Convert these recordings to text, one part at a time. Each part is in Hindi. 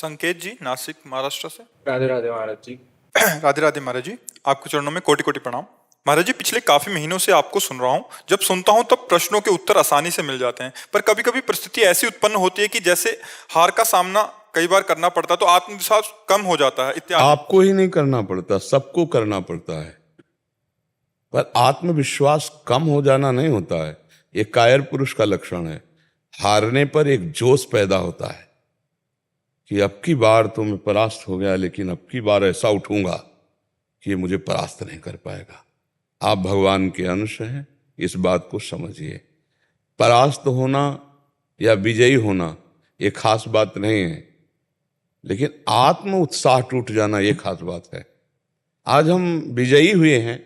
संकेत जी, नासिक महाराष्ट्र से। राधे राधे महाराज जी। राधे राधे महाराज जी, आपके चरणों में कोटि कोटि प्रणाम। महाराज जी, पिछले काफी महीनों से आपको सुन रहा हूँ। जब सुनता हूँ तब प्रश्नों के उत्तर आसानी से मिल जाते हैं, पर कभी कभी परिस्थिति ऐसी उत्पन्न होती है कि जैसे हार का सामना कई बार करना पड़ता है तो आत्मविश्वास कम हो जाता है इत्यादि। आपको ही नहीं करना पड़ता, सबको करना पड़ता है, पर आत्मविश्वास कम हो जाना नहीं होता है। ये कायर पुरुष का लक्षण है। हारने पर एक जोश पैदा होता है कि अब की बार तो मैं परास्त हो गया, लेकिन अब की बार ऐसा उठूंगा कि ये मुझे परास्त नहीं कर पाएगा। आप भगवान के अंश हैं, इस बात को समझिए। परास्त होना या विजयी होना ये खास बात नहीं है, लेकिन आत्म उत्साह टूट जाना ये खास बात है। आज हम विजयी हुए हैं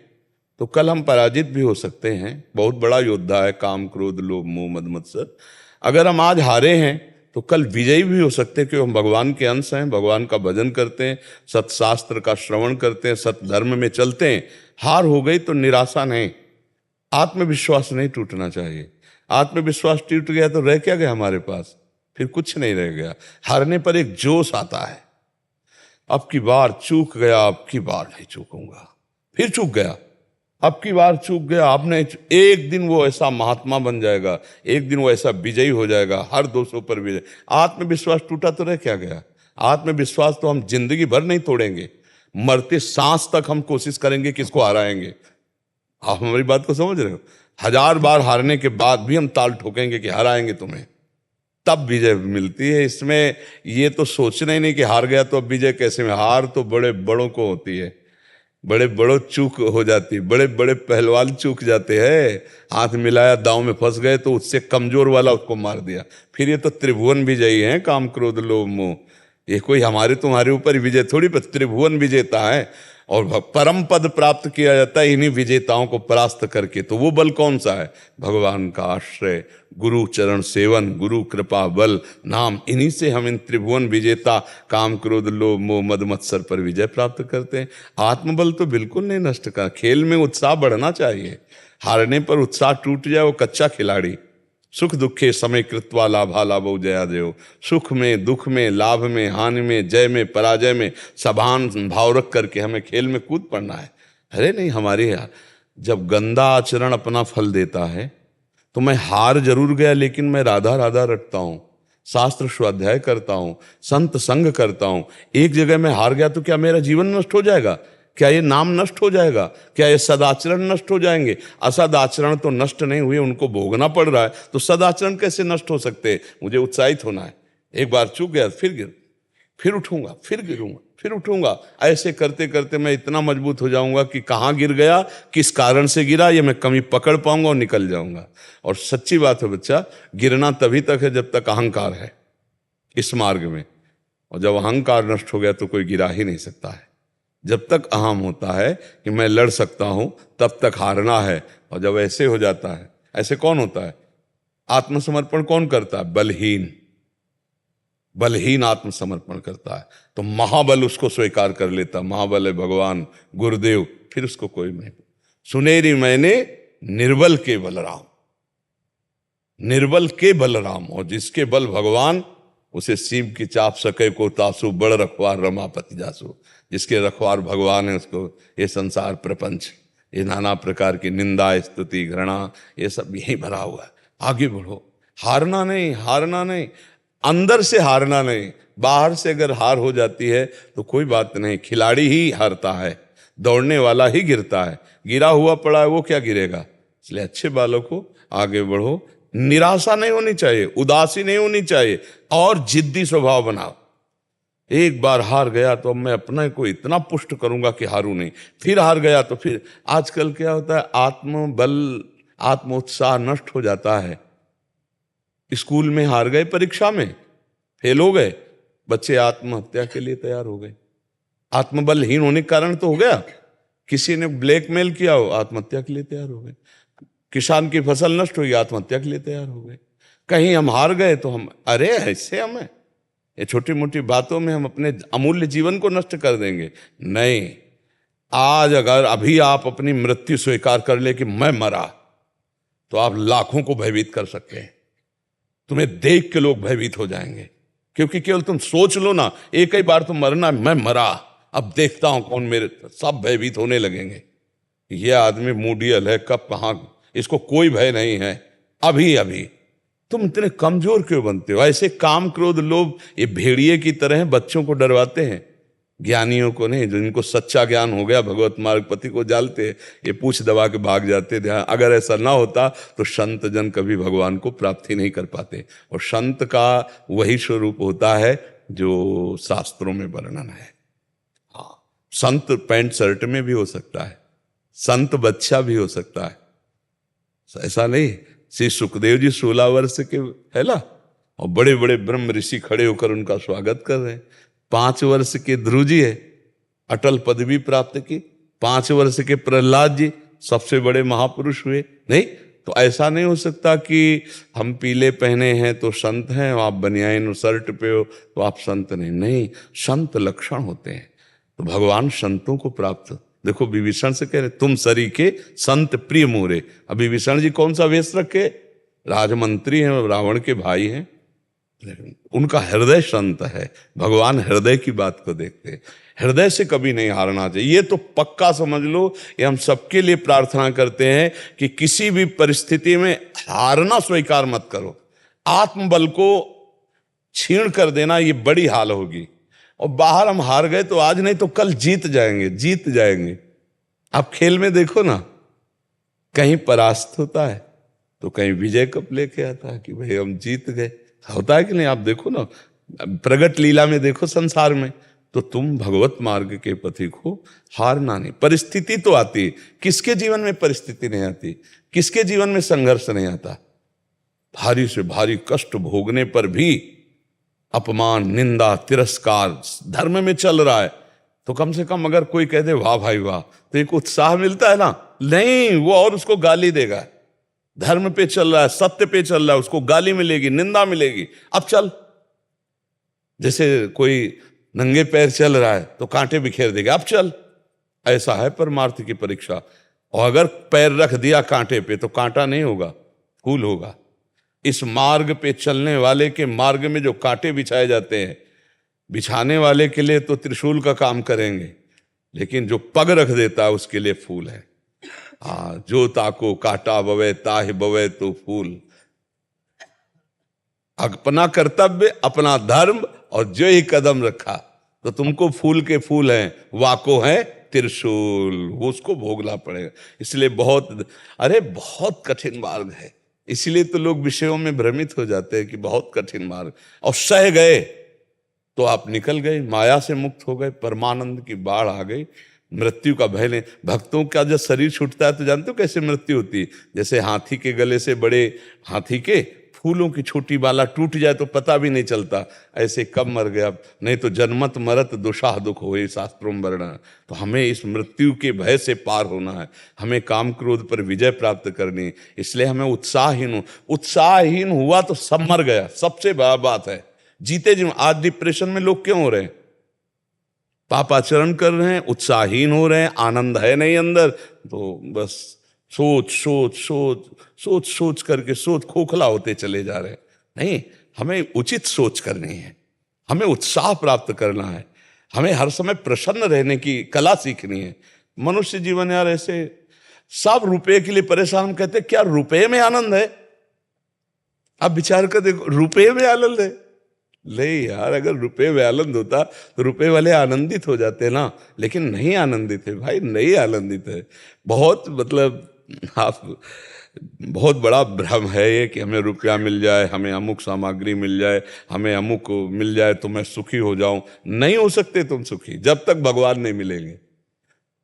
तो कल हम पराजित भी हो सकते हैं। बहुत बड़ा योद्धा है काम, क्रोध, लोभ, मोह, मद, मत्सर। अगर हम आज हारे हैं तो कल विजयी भी हो सकते हैं, क्योंकि हम भगवान के अंश हैं, भगवान का भजन करते हैं, सत्शास्त्र का श्रवण करते हैं, सत धर्म में चलते हैं। हार हो गई तो निराशा नहीं, आत्मविश्वास नहीं टूटना चाहिए। आत्मविश्वास टूट गया तो रह क्या गया हमारे पास? फिर कुछ नहीं रह गया। हारने पर एक जोश आता है, अब की बार चूक गया, अब की बार नहीं चूकूंगा। फिर चूक गया, अब की बार चूक गया, आपने एक दिन वो ऐसा महात्मा बन जाएगा, एक दिन वो ऐसा विजयी हो जाएगा, हर दोषों पर विजय। आत्मविश्वास टूटा तो रह क्या गया? आत्मविश्वास तो हम जिंदगी भर नहीं तोड़ेंगे, मरते सांस तक हम कोशिश करेंगे किसको हराएंगे। आप हमारी बात को समझ रहे हो? 1000 बार हारने के बाद भी हम ताल ठोकेंगे कि हराएंगे तुम्हें, तब विजय मिलती है। इसमें ये तो सोचना ही नहीं कि हार गया तो अब विजय कैसे में। हार तो बड़े बड़ों को होती है, बड़े बड़ों चूक हो जाती है, बड़े बड़े पहलवान चूक जाते हैं। हाथ मिलाया, दांव में फंस गए तो उससे कमजोर वाला उसको मार दिया। फिर ये तो त्रिभुवन विजयी हैं, काम, क्रोध, लोभ, मोह। ये कोई हमारे तुम्हारे ऊपर विजय थोड़ी, पर त्रिभुवन विजेता है। और परम पद प्राप्त किया जाता है इन्हीं विजेताओं को परास्त करके। तो वो बल कौन सा है? भगवान का आश्रय, गुरु चरण सेवन, गुरु कृपा बल नाम। इन्हीं से हम इन त्रिभुवन विजेता काम, क्रोध, लोभ, मोह, मद, मत्सर पर विजय प्राप्त करते हैं। आत्मबल तो बिल्कुल नहीं नष्ट कर। खेल में उत्साह बढ़ना चाहिए। हारने पर उत्साह टूट जाए वो कच्चा खिलाड़ी। सुख दुखे समय कृत्वा लाभा लाभो जया देव। सुख में, दुख में, लाभ में, हानि में, जय में, पराजय में समान भाव रख करके हमें खेल में कूद पड़ना है। अरे नहीं, हमारे यार जब गंदा आचरण अपना फल देता है तो मैं हार जरूर गया, लेकिन मैं राधा राधा रटता हूँ, शास्त्र स्वाध्याय करता हूँ, संत संग करता हूँ। एक जगह मैं हार गया तो क्या मेरा जीवन नष्ट हो जाएगा? क्या ये नाम नष्ट हो जाएगा? क्या ये सदाचरण नष्ट हो जाएंगे? असदाचरण तो नष्ट नहीं हुए, उनको भोगना पड़ रहा है, तो सदाचरण कैसे नष्ट हो सकते हैं? मुझे उत्साहित होना है। एक बार चूक गया फिर उठूंगा, फिर गिरूंगा, फिर उठूंगा। ऐसे करते करते मैं इतना मजबूत हो जाऊंगा कि कहाँ गिर गया, किस कारण से गिरा, ये मैं कभी पकड़ पाऊंगा और निकल जाऊंगा। और सच्ची बात है बच्चा, गिरना तभी तक है जब तक अहंकार है इस मार्ग में। और जब अहंकार नष्ट हो गया तो कोई गिरा ही नहीं सकता है। जब तक अहम होता है कि मैं लड़ सकता हूं, तब तक हारना है। और जब ऐसे हो जाता है, ऐसे कौन होता है? आत्मसमर्पण कौन करता है? बलहीन। बलहीन आत्मसमर्पण करता है तो महाबल उसको स्वीकार कर लेता। महाबल है भगवान गुरुदेव, फिर उसको कोई नहीं। सुनेरी मैंने निर्बल के बलराम, निर्बल के बलराम। और जिसके बल भगवान, उसे सीम की चाप सके को तासु, बड़ रखवार रमापति जासु। जिसके रखवार भगवान है उसको ये संसार प्रपंच, ये नाना प्रकार की निंदा, स्तुति, घृणा, ये सब यही भरा हुआ है। आगे बढ़ो, हारना नहीं, हारना नहीं, अंदर से हारना नहीं। बाहर से अगर हार हो जाती है तो कोई बात नहीं, खिलाड़ी ही हारता है, दौड़ने वाला ही गिरता है। गिरा हुआ पड़ा है वो क्या गिरेगा? इसलिए अच्छे बालों को आगे बढ़ो। निराशा नहीं होनी चाहिए, उदासी नहीं होनी चाहिए, और जिद्दी स्वभाव बनाओ। एक बार हार गया तो अब मैं अपने को इतना पुष्ट करूंगा कि हारू नहीं। फिर हार गया तो फिर आजकल क्या होता है, आत्मबल, आत्मोत्साह नष्ट हो जाता है। स्कूल में हार गए, परीक्षा में फेल हो गए, बच्चे आत्महत्या के लिए तैयार हो गए। आत्मबलहीन होने के कारण तो हो गया। किसी ने ब्लैकमेल किया हो, आत्महत्या के लिए तैयार हो गए। किसान की फसल नष्ट हुई, आत्महत्या के लिए तैयार हो गए। कहीं हम हार गए तो हम, अरे ऐसे हमें ये छोटी मोटी बातों में हम अपने अमूल्य जीवन को नष्ट कर देंगे। नहीं, आज अगर अभी आप अपनी मृत्यु स्वीकार कर ले कि मैं मरा, तो आप लाखों को भयभीत कर सकते हैं। तुम्हें देख के लोग भयभीत हो जाएंगे क्योंकि केवल तुम सोच लो ना, एक ही बार तो मरना, मैं मरा, अब देखता हूं कौन मेरे, सब भयभीत होने लगेंगे। ये आदमी मूडियल है, कब कहां, इसको कोई भय नहीं है, अभी अभी। तुम इतने कमजोर क्यों बनते हो? ऐसे काम क्रोध लोभ ये भेड़िए की तरह बच्चों को डरवाते हैं, ज्ञानियों को नहीं। जिनको सच्चा ज्ञान हो गया, भगवत मार्ग पति को जालते हैं, ये पूछ दबा के भाग जाते ध्यान। अगर ऐसा ना होता तो संत जन कभी भगवान को प्राप्ति नहीं कर पाते। और संत का वही स्वरूप होता है जो शास्त्रों में वर्णन है। हाँ, संत पैंट शर्ट में भी हो सकता है, संत बच्चा भी हो सकता है, ऐसा नहीं। श्री सुखदेव जी 16 वर्ष के है ना, और बड़े बड़े ब्रह्म ऋषि खड़े होकर उनका स्वागत कर रहे हैं। 5 वर्ष के ध्रुव जी है, अटल पदवी प्राप्त की। 5 वर्ष के प्रहलाद जी सबसे बड़े महापुरुष हुए। नहीं तो ऐसा नहीं हो सकता कि हम पीले पहने हैं तो संत हैं, आप बनियान शर्ट पे हो तो आप संत नहीं। नहीं, संत लक्षण होते हैं। तो भगवान संतों को प्राप्त, देखो विभीषण से कह रहे तुम सरी के संत प्रिय मोरे। अब विभीषण जी कौन सा वेश रखे? राजमंत्री हैं, रावण के भाई हैं, लेकिन उनका हृदय संत है। भगवान हृदय की बात को देखते हैं, हृदय से कभी नहीं हारना चाहिए। ये तो पक्का समझ लो, ये हम सबके लिए प्रार्थना करते हैं कि किसी भी परिस्थिति में हारना स्वीकार मत करो। आत्मबल को छीण कर देना ये बड़ी हाल होगी। और बाहर हम हार गए तो आज नहीं तो कल जीत जाएंगे, जीत जाएंगे। आप खेल में देखो ना, कहीं परास्त होता है तो कहीं विजय कप लेके आता है कि भाई हम जीत गए, होता है कि नहीं? आप देखो ना, प्रगट लीला में देखो संसार में, तो तुम भगवत मार्ग के पथी को हारना नहीं। परिस्थिति तो आती है, किसके जीवन में परिस्थिति नहीं आती? किसके जीवन में संघर्ष नहीं आता? भारी से भारी कष्ट भोगने पर भी अपमान, निंदा, तिरस्कार धर्म में चल रहा है तो कम से कम अगर कोई कह दे वाह भाई वाह, तो एक उत्साह मिलता है ना। नहीं, वो और उसको गाली देगा। धर्म पे चल रहा है, सत्य पे चल रहा है, उसको गाली मिलेगी, निंदा मिलेगी। अब चल, जैसे कोई नंगे पैर चल रहा है तो कांटे बिखेर देगा, अब चल। ऐसा है परमार्थ की परीक्षा। और अगर पैर रख दिया कांटे पे तो कांटा नहीं होगा, फूल होगा। इस मार्ग पे चलने वाले के मार्ग में जो कांटे बिछाए जाते हैं, बिछाने वाले के लिए तो त्रिशूल का काम करेंगे, लेकिन जो पग रख देता है उसके लिए फूल है। जो ताको काटा बवे ताहि बवे तो फूल। अपना कर्तव्य, अपना धर्म और जो ही कदम रखा तो तुमको फूल के फूल हैं, वाको है त्रिशूल, वो उसको भोगना पड़ेगा। इसलिए बहुत कठिन मार्ग है। इसीलिए तो लोग विषयों में भ्रमित हो जाते हैं कि बहुत कठिन मार्ग, और सह गए तो आप निकल गए, माया से मुक्त हो गए, परमानंद की बाढ़ आ गई, मृत्यु का भय नहीं। भक्तों का जब शरीर छूटता है तो जानते हो कैसे मृत्यु होती है? जैसे हाथी के गले से बड़े हाथी के फूलों की छोटी बाला टूट जाए तो पता भी नहीं चलता, ऐसे कब मर गया। नहीं तो जन्मत मरत दुशाह दुख होए, शास्त्रों में वर्णन। तो हमें इस मृत्यु के भय से पार होना है, हमें काम क्रोध पर विजय प्राप्त करनी है। इसलिए हमें उत्साहहीन हुआ तो सब मर गया, सबसे बड़ा बात है। जीते जी आज डिप्रेशन में लोग क्यों हो रहे हैं? पापाचरण कर रहे हैं, उत्साहहीन हो रहे हैं, आनंद है नहीं अंदर, तो बस सोच करके खोखला होते चले जा रहे हैं। नहीं, हमें उचित सोच करनी है, हमें उत्साह प्राप्त करना है, हमें हर समय प्रसन्न रहने की कला सीखनी है। मनुष्य जीवन यार ऐसे सब रुपए के लिए परेशान। हम कहते क्या रुपए में आनंद है? आप विचार कर देखो, रुपए में आनंद है? नहीं यार, अगर रुपए में आनंद होता तो रुपए वाले आनंदित हो जाते ना, लेकिन नहीं आनंदित है भाई, नहीं आनंदित है। बहुत बड़ा भ्रम है ये कि हमें रुपया मिल जाए, हमें अमुक सामग्री मिल जाए, हमें अमुक मिल जाए तो मैं सुखी हो जाऊं। नहीं हो सकते तुम सुखी जब तक भगवान नहीं मिलेंगे।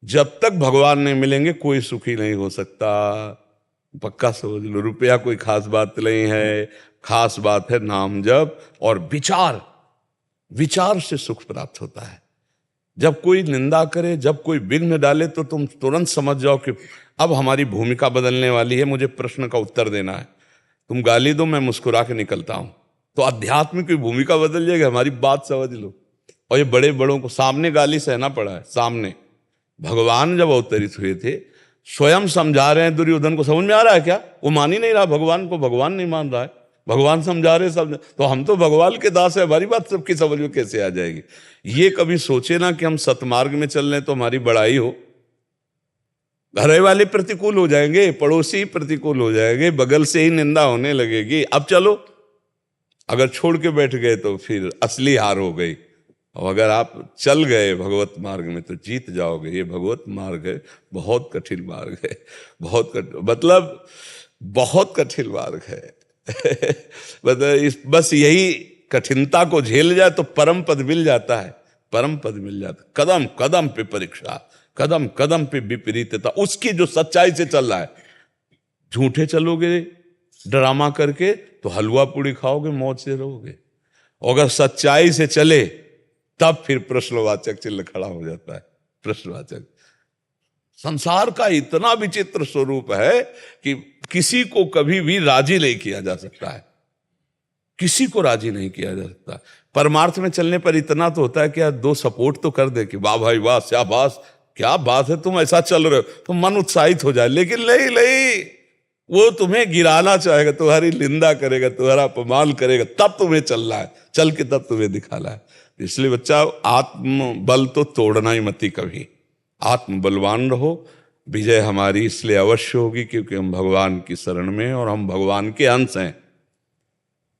जब तक भगवान नहीं मिलेंगे कोई सुखी नहीं हो सकता, पक्का समझ लो। रुपया कोई खास बात नहीं है, खास बात है नाम जप और विचार से सुख प्राप्त होता है। जब कोई निंदा करे, जब कोई विघ्न डाले तो तुम तुरंत समझ जाओ कि अब हमारी भूमिका बदलने वाली है, मुझे प्रश्न का उत्तर देना है। तुम गाली दो, मैं मुस्कुरा के निकलता हूं, तो आध्यात्म की भूमिका बदल जाएगी। हमारी बात समझ लो। और ये बड़े बड़ों को सामने गाली सहना पड़ा है। सामने भगवान जब अवतरित हुए थे, स्वयं समझा रहे हैं दुर्योधन को, समझ में आ रहा है क्या? वो मान ही नहीं रहा भगवान को, भगवान नहीं मान रहा है। भगवान समझा रहे समझ, तो हम तो भगवान के दास है, हमारी बात सबकी समझ में कैसे आ जाएगी? ये कभी सोचे ना कि हम सतमार्ग में चल रहे हैं तो हमारी बड़ाई हो। घर वाले प्रतिकूल हो जाएंगे, पड़ोसी प्रतिकूल हो जाएंगे, बगल से ही निंदा होने लगेगी। अब चलो, अगर छोड़ के बैठ गए तो फिर असली हार हो गई। और अगर आप चल गए भगवत मार्ग में तो जीत जाओगे। ये भगवत मार्ग है, बहुत कठिन मार्ग है, मतलब बहुत कठिन मार्ग है। मतलब बस यही कठिनता को झेल जाए तो परम पद मिल जाता है, परम पद मिल जाता है। कदम कदम पे परीक्षा, कदम कदम पे विपरीतता, उसकी जो सच्चाई से चल रहा है। झूठे चलोगे ड्रामा करके तो हलवा पूड़ी खाओगे, मौज से रहोगे। अगर सच्चाई से चले तब फिर प्रश्नवाचक चिन्ह खड़ा हो जाता है। प्रश्नवाचक, संसार का इतना विचित्र स्वरूप है कि किसी को कभी भी राजी नहीं किया जा सकता है, किसी को राजी नहीं किया जा सकता। परमार्थ में चलने पर इतना तो होता है कि यार दो सपोर्ट तो कर दे कि वाह भाई वाह, शाबाश, क्या बात है, तुम ऐसा चल रहे हो, तो मन उत्साहित हो जाए। लेकिन नहीं नहीं, वो तुम्हें गिराना चाहेगा, तुम्हारी निंदा करेगा, तुम्हारा अपमान करेगा, तब तुम्हें चलना है, चल के तब तुम्हें दिखाना है। इसलिए बच्चा, आत्म बल तो तोड़ना ही मती कभी, आत्म बलवान रहो। विजय हमारी इसलिए अवश्य होगी क्योंकि हम भगवान की शरण में हैं और हम भगवान के अंश हैं।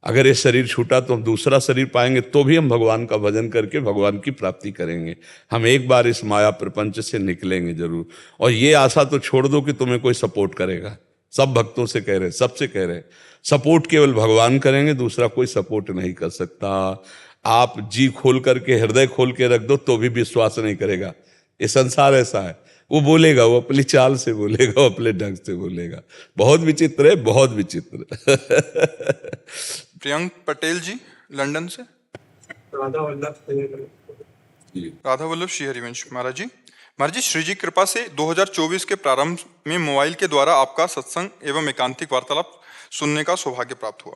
अगर ये शरीर छूटा तो हम दूसरा शरीर पाएंगे, तो भी हम भगवान का भजन करके भगवान की प्राप्ति करेंगे। हम एक बार इस माया प्रपंच से निकलेंगे जरूर। और ये आशा तो छोड़ दो कि तुम्हें कोई सपोर्ट करेगा। सब भक्तों से कह रहे, सबसे कह रहे, सपोर्ट केवल भगवान करेंगे, दूसरा कोई सपोर्ट नहीं कर सकता। आप जी खोल करके, हृदय खोल के रख दो तो भी विश्वास नहीं करेगा। ये संसार ऐसा है, वो बोलेगा, वो अपनी चाल से बोलेगा, वो अपने ढंग से बोलेगा। बहुत विचित्र है, बहुत विचित्र। प्रियंक पटेल जी लंदन से। राधा वल्लभ श्री हरिवंश। महाराज जी, श्री जी कृपा से 2024 के प्रारंभ में मोबाइल के द्वारा आपका सत्संग एवं एकांतिक वार्तालाप सुनने का सौभाग्य प्राप्त हुआ।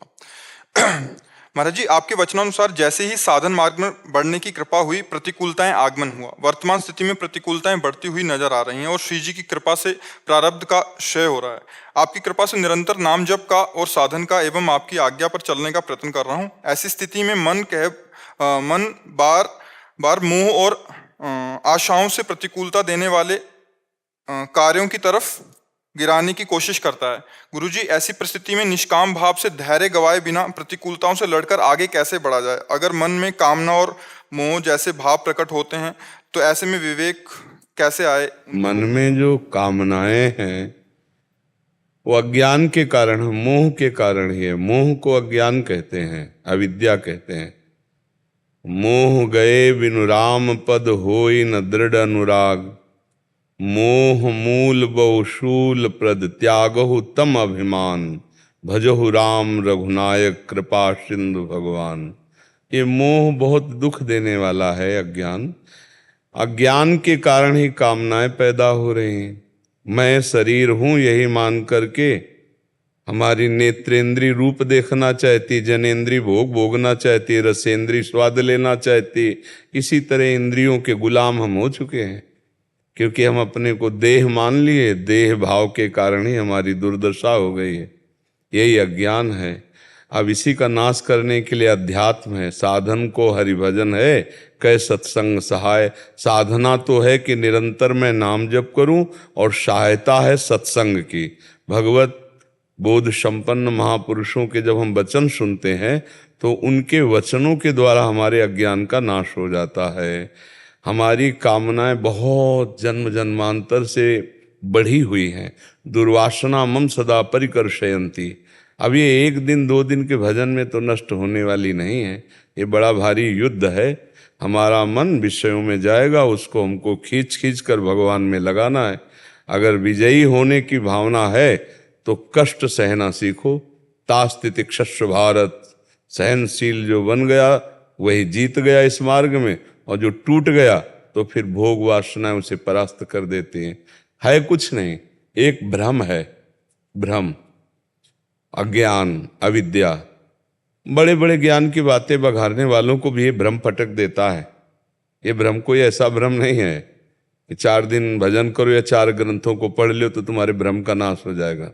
महाराज जी, आपके वचनानुसार जैसे ही साधन मार्ग में बढ़ने की कृपा हुई, प्रतिकूलताएं आगमन हुआ। वर्तमान स्थिति में प्रतिकूलताएं बढ़ती हुई नजर आ रही हैं और श्री जी की कृपा से प्रारब्ध का क्षय हो रहा है। आपकी कृपा से निरंतर नाम जप का और साधन का एवं आपकी आज्ञा पर चलने का प्रयत्न कर रहा हूँ। ऐसी स्थिति में मन बार बार मोह और आशाओं से प्रतिकूलता देने वाले कार्यों की तरफ गिराने की कोशिश करता है। गुरुजी, ऐसी परिस्थिति में निष्काम भाव से धैर्य गवाए बिना प्रतिकूलताओं से लड़कर आगे कैसे बढ़ा जाए? अगर मन में कामना और मोह जैसे भाव प्रकट होते हैं तो ऐसे में विवेक कैसे आए? मन में जो कामनाएं हैं वो अज्ञान के कारण, मोह के कारण ही है। मोह को अज्ञान कहते हैं, अविद्या कहते हैं। मोह गए बिनु राम पद होई न दृढ़ अनुराग, मोह मूल बहुशूल प्रद त्यागहु तम अभिमान, भजहु राम रघुनायक कृपा सिंधु भगवान। ये मोह बहुत दुख देने वाला है, अज्ञान। अज्ञान के कारण ही कामनाएं पैदा हो रही हैं। मैं शरीर हूं यही मान करके हमारी नेत्रेंद्री रूप देखना चाहती, जनेंद्री भोग भोगना चाहती, रसेंद्री स्वाद लेना चाहती। इसी तरह इंद्रियों के गुलाम हम हो चुके हैं क्योंकि हम अपने को देह मान लिए। देह भाव के कारण ही हमारी दुर्दशा हो गई है। यही अज्ञान है। अब इसी का नाश करने के लिए अध्यात्म है, साधन को हरिभजन है, कै सत्संग सहाय। साधना तो है कि निरंतर मैं नाम जप करूं और सहायता है सत्संग की। भगवत बोध संपन्न महापुरुषों के जब हम वचन सुनते हैं तो उनके वचनों के द्वारा हमारे अज्ञान का नाश हो जाता है। हमारी कामनाएं बहुत जन्म जन्मांतर से बढ़ी हुई हैं। दुर्वासना मम सदा परिकर्षयन्ति। अब ये एक दिन दो दिन के भजन में तो नष्ट होने वाली नहीं है। ये बड़ा भारी युद्ध है। हमारा मन विषयों में जाएगा, उसको हमको खींच खींच कर भगवान में लगाना है। अगर विजयी होने की भावना है तो कष्ट सहना सीखो। तास्तितिक्षस्व भारत, सहनशील जो बन गया वही जीत गया इस मार्ग में, और जो टूट गया तो फिर भोग वासना उसे परास्त कर देते हैं। है कुछ नहीं, एक भ्रम है, भ्रम, अज्ञान, अविद्या। बड़े बड़े ज्ञान की बातें बघारने वालों को भी ये भ्रम पटक देता है। ये भ्रम कोई ऐसा भ्रम नहीं है कि 4 दिन भजन करो या 4 ग्रंथों को पढ़ लो तो तुम्हारे भ्रम का नाश हो जाएगा।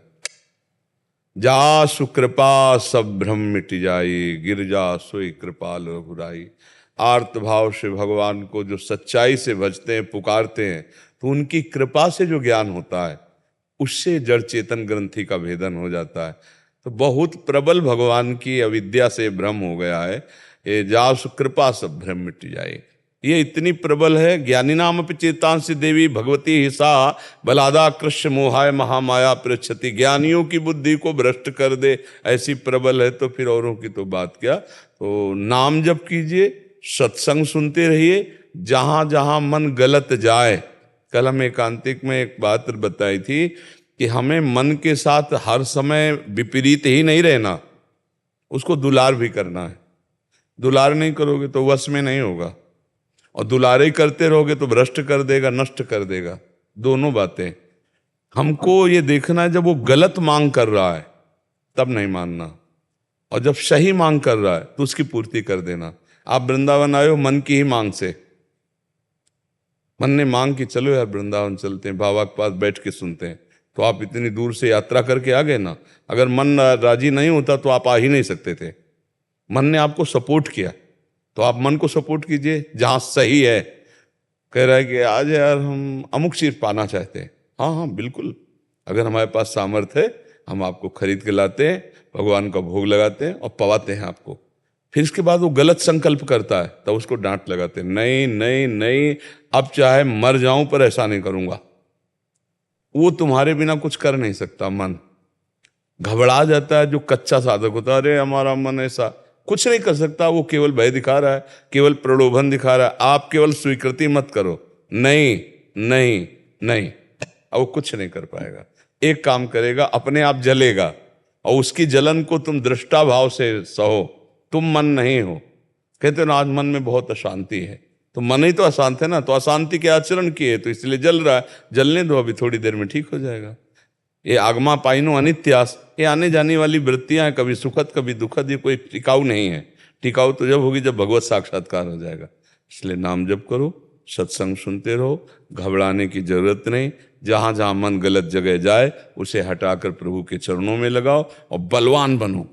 जा सुकृपा सब भ्रम मिट जाई, गिरजा सोई कृपाल रघुराई। आर्त भाव से भगवान को जो सच्चाई से भजते हैं, पुकारते हैं, तो उनकी कृपा से जो ज्ञान होता है उससे जड़ चेतन ग्रंथि का भेदन हो जाता है। तो बहुत प्रबल भगवान की अविद्या से भ्रम हो गया है। ये जा सुकृपा सब भ्रम मिट जाए, ये इतनी प्रबल है। ज्ञानी नाम अपि चेतांसि देवी भगवती हिसा बलादा कृष्ण मोहाय महामाया पृच्छति। ज्ञानियों की बुद्धि को भ्रष्ट कर दे, ऐसी प्रबल है, तो फिर औरों की तो बात क्या। तो नाम जप कीजिए, सत्संग सुनते रहिए, जहां जहां मन गलत जाए। कल हम एकांतिक में एक बात बताई थी कि हमें मन के साथ हर समय विपरीत ही नहीं रहना, उसको दुलार भी करना है। दुलार नहीं करोगे तो वश में नहीं होगा, और दुलारे करते रहोगे तो भ्रष्ट कर देगा, नष्ट कर देगा। दोनों बातें हमको ये देखना है। जब वो गलत मांग कर रहा है तब नहीं मानना, और जब सही मांग कर रहा है तो उसकी पूर्ति कर देना। आप वृंदावन आए हो मन की ही मांग से, मन ने मांग की चलो यार वृंदावन चलते हैं, बाबा के पास बैठ के सुनते हैं, तो आप इतनी दूर से यात्रा करके आ गए ना। अगर मन राजी नहीं होता तो आप आ ही नहीं सकते थे। मन ने आपको सपोर्ट किया, तो आप मन को सपोर्ट कीजिए जहां सही है। कह रहा है कि आज यार हम अमुक चीज पाना चाहते हैं, हाँ हाँ बिल्कुल, अगर हमारे पास सामर्थ्य है हम आपको खरीद के लाते हैं, भगवान का भोग लगाते हैं और पवाते हैं आपको। फिर इसके बाद वो गलत संकल्प करता है तब उसको डांट लगाते हैं, नहीं नहीं नहीं, अब चाहे मर जाऊं पर ऐसा नहीं करूंगा। वो तुम्हारे बिना कुछ कर नहीं सकता। मन घबरा जाता है जो कच्चा साधक होता है, अरे हमारा मन ऐसा कुछ नहीं कर सकता, वो केवल भय दिखा रहा है, केवल प्रलोभन दिखा रहा है। आप केवल स्वीकृति मत करो, नहीं नहीं नहीं, अब वो कुछ नहीं कर पाएगा। एक काम करेगा, अपने आप जलेगा, और उसकी जलन को तुम दृष्टा भाव से सहो, तुम मन नहीं हो। कहते हो ना आज मन में बहुत अशांति है, तो मन ही तो अशांत है ना, तो अशांति के आचरण किए तो इसलिए जल रहा है, जलने दो, अभी थोड़ी देर में ठीक हो जाएगा। ये आगमा पाइनो अनित्यास, ये आने जाने वाली वृत्तियां हैं, कभी सुखद कभी दुखद, ये कोई टिकाऊ नहीं है। टिकाऊ तो जब होगी जब भगवत साक्षात्कार हो जाएगा। इसलिए नाम जप करो, सत्संग सुनते रहो, घबराने की जरूरत नहीं। जहां जहां मन गलत जगह जाए उसे हटाकर प्रभु के चरणों में लगाओ और बलवान बनो।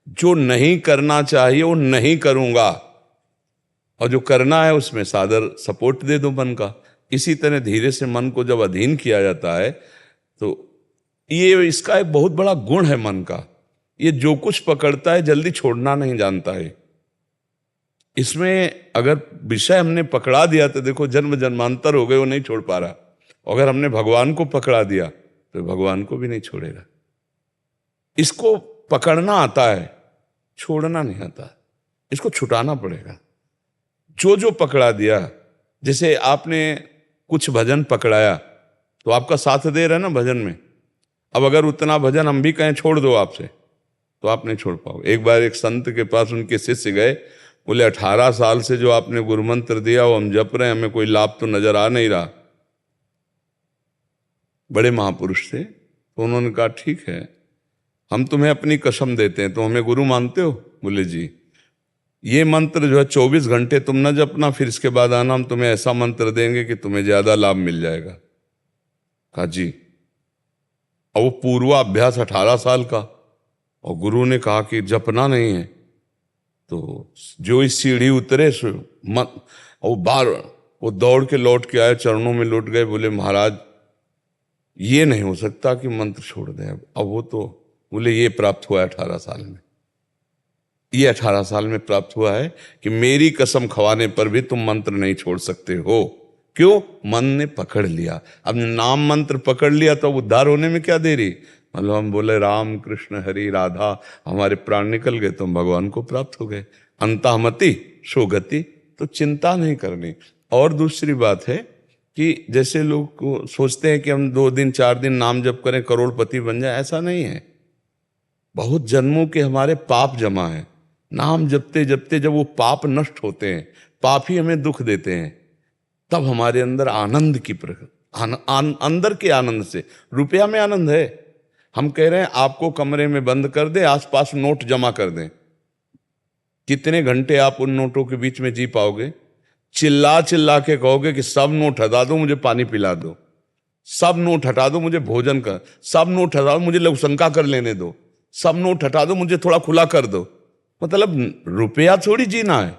जो नहीं करना चाहिए वो नहीं करूंगा, और जो करना है उसमें सादर सपोर्ट दे दो मन का। इसी तरह धीरे से मन को जब अधीन किया जाता है तो ये इसका एक बहुत बड़ा गुण है मन का। ये जो कुछ पकड़ता है जल्दी छोड़ना नहीं जानता है। इसमें अगर विषय हमने पकड़ा दिया तो देखो जन्म जन्मांतर हो गए, वो नहीं छोड़ पा रहा। अगर हमने भगवान को पकड़ा दिया तो भगवान को भी नहीं छोड़ेगा। इसको पकड़ना आता है, छोड़ना नहीं आता, इसको छुटाना पड़ेगा। जो जो पकड़ा दिया, जैसे आपने कुछ भजन पकड़ाया तो आपका साथ दे रहा है ना भजन में। अब अगर उतना भजन हम भी कहें छोड़ दो आपसे तो आप नहीं छोड़ पाओ। एक बार एक संत के पास उनके शिष्य गए, बोले 18 साल से जो आपने गुरु मंत्र दिया वो हम जप रहे हैं, हमें कोई लाभ तो नजर आ नहीं रहा। बड़े महापुरुष थे, तो उन्होंने कहा ठीक है हम तुम्हें अपनी कसम देते हैं, तो हमें गुरु मानते हो? बोले जी। ये मंत्र जो है 24 घंटे तुम न जपना, फिर इसके बाद आना, हम तुम्हें ऐसा मंत्र देंगे कि तुम्हें ज्यादा लाभ मिल जाएगा। कहा जी। और वो पूर्वाभ्यास 18 साल का, और गुरु ने कहा कि जपना नहीं है। तो जो इस सीढ़ी उतरे और बार वो दौड़ के लौट के आए, चरणों में लौट गए, बोले महाराज ये नहीं हो सकता कि मंत्र छोड़ दें। अब वो तो बोले ये प्राप्त हुआ है 18 साल में, ये 18 साल में प्राप्त हुआ है कि मेरी कसम खवाने पर भी तुम मंत्र नहीं छोड़ सकते हो। क्यों? मन ने पकड़ लिया। अब नाम मंत्र पकड़ लिया तो उद्धार होने में क्या देरी। मतलब हम बोले राम कृष्ण हरि राधा, हमारे प्राण निकल गए तो हम भगवान को प्राप्त हो गए। अंतःमति सोगति, तो चिंता नहीं करनी। और दूसरी बात है कि जैसे लोग सोचते हैं कि हम 2 दिन 4 दिन नाम जप करें करोड़पति बन जाए, ऐसा नहीं है। बहुत जन्मों के हमारे पाप जमा है। नाम जपते जपते जब वो पाप नष्ट होते हैं, पाप ही हमें दुख देते हैं, तब हमारे अंदर आनंद की अंदर के आनंद से, रुपया में आनंद है। हम कह रहे हैं आपको कमरे में बंद कर दे, आसपास नोट जमा कर दें, कितने घंटे आप उन नोटों के बीच में जी पाओगे? चिल्ला चिल्ला के कहोगे कि सब नोट हटा दो, मुझे पानी पिला दो, सब नोट हटा दो, मुझे भोजन कर, सब नोट हटा दो, मुझे लघुशंका कर लेने दो। सब नोट हटा दो, मुझे थोड़ा खुला कर दो। मतलब रुपया थोड़ी जीना है,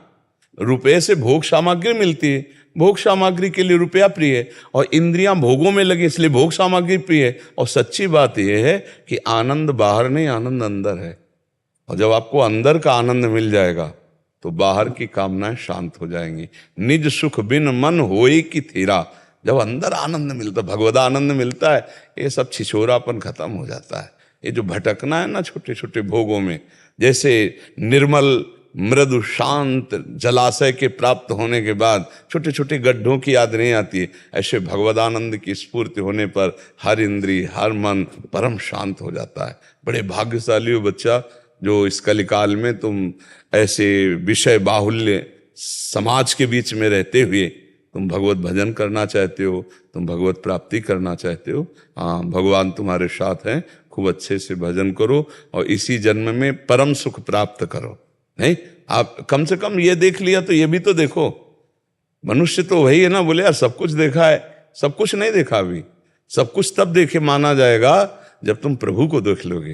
रुपये से भोग सामग्री मिलती है, भोग सामग्री के लिए रुपया प्रिय है, और इंद्रियां भोगों में लगी इसलिए भोग सामग्री प्रिय है। और सच्ची बात यह है कि आनंद बाहर नहीं, आनंद अंदर है। और जब आपको अंदर का आनंद मिल जाएगा तो बाहर की कामनाएं शांत हो जाएंगी। निज सुख बिन मन होई की थीरा। जब अंदर आनंद मिलता, भगवदा आनंद मिलता है, ये सब छिछोरापन खत्म हो जाता है। ये जो भटकना है ना छोटे छोटे भोगों में, जैसे निर्मल मृदु शांत जलाशय के प्राप्त होने के बाद छोटे छोटे गड्ढों की याद नहीं आती है, ऐसे भगवदानंद की स्फूर्ति होने पर हर इंद्री हर मन परम शांत हो जाता है। बड़े भाग्यशाली हो बच्चा जो इस कलिकाल में तुम ऐसे विषय बाहुल्य समाज के बीच में रहते हुए तुम भगवत भजन करना चाहते हो, तुम भगवत प्राप्ति करना चाहते हो। हाँ, भगवान तुम्हारे साथ हैं, खूब अच्छे से भजन करो और इसी जन्म में परम सुख प्राप्त करो। नहीं, आप कम से कम ये देख लिया तो ये भी तो देखो। मनुष्य तो वही है ना, बोले यार सब कुछ देखा है, सब कुछ नहीं देखा अभी। सब कुछ तब देखे माना जाएगा जब तुम प्रभु को देख लोगे,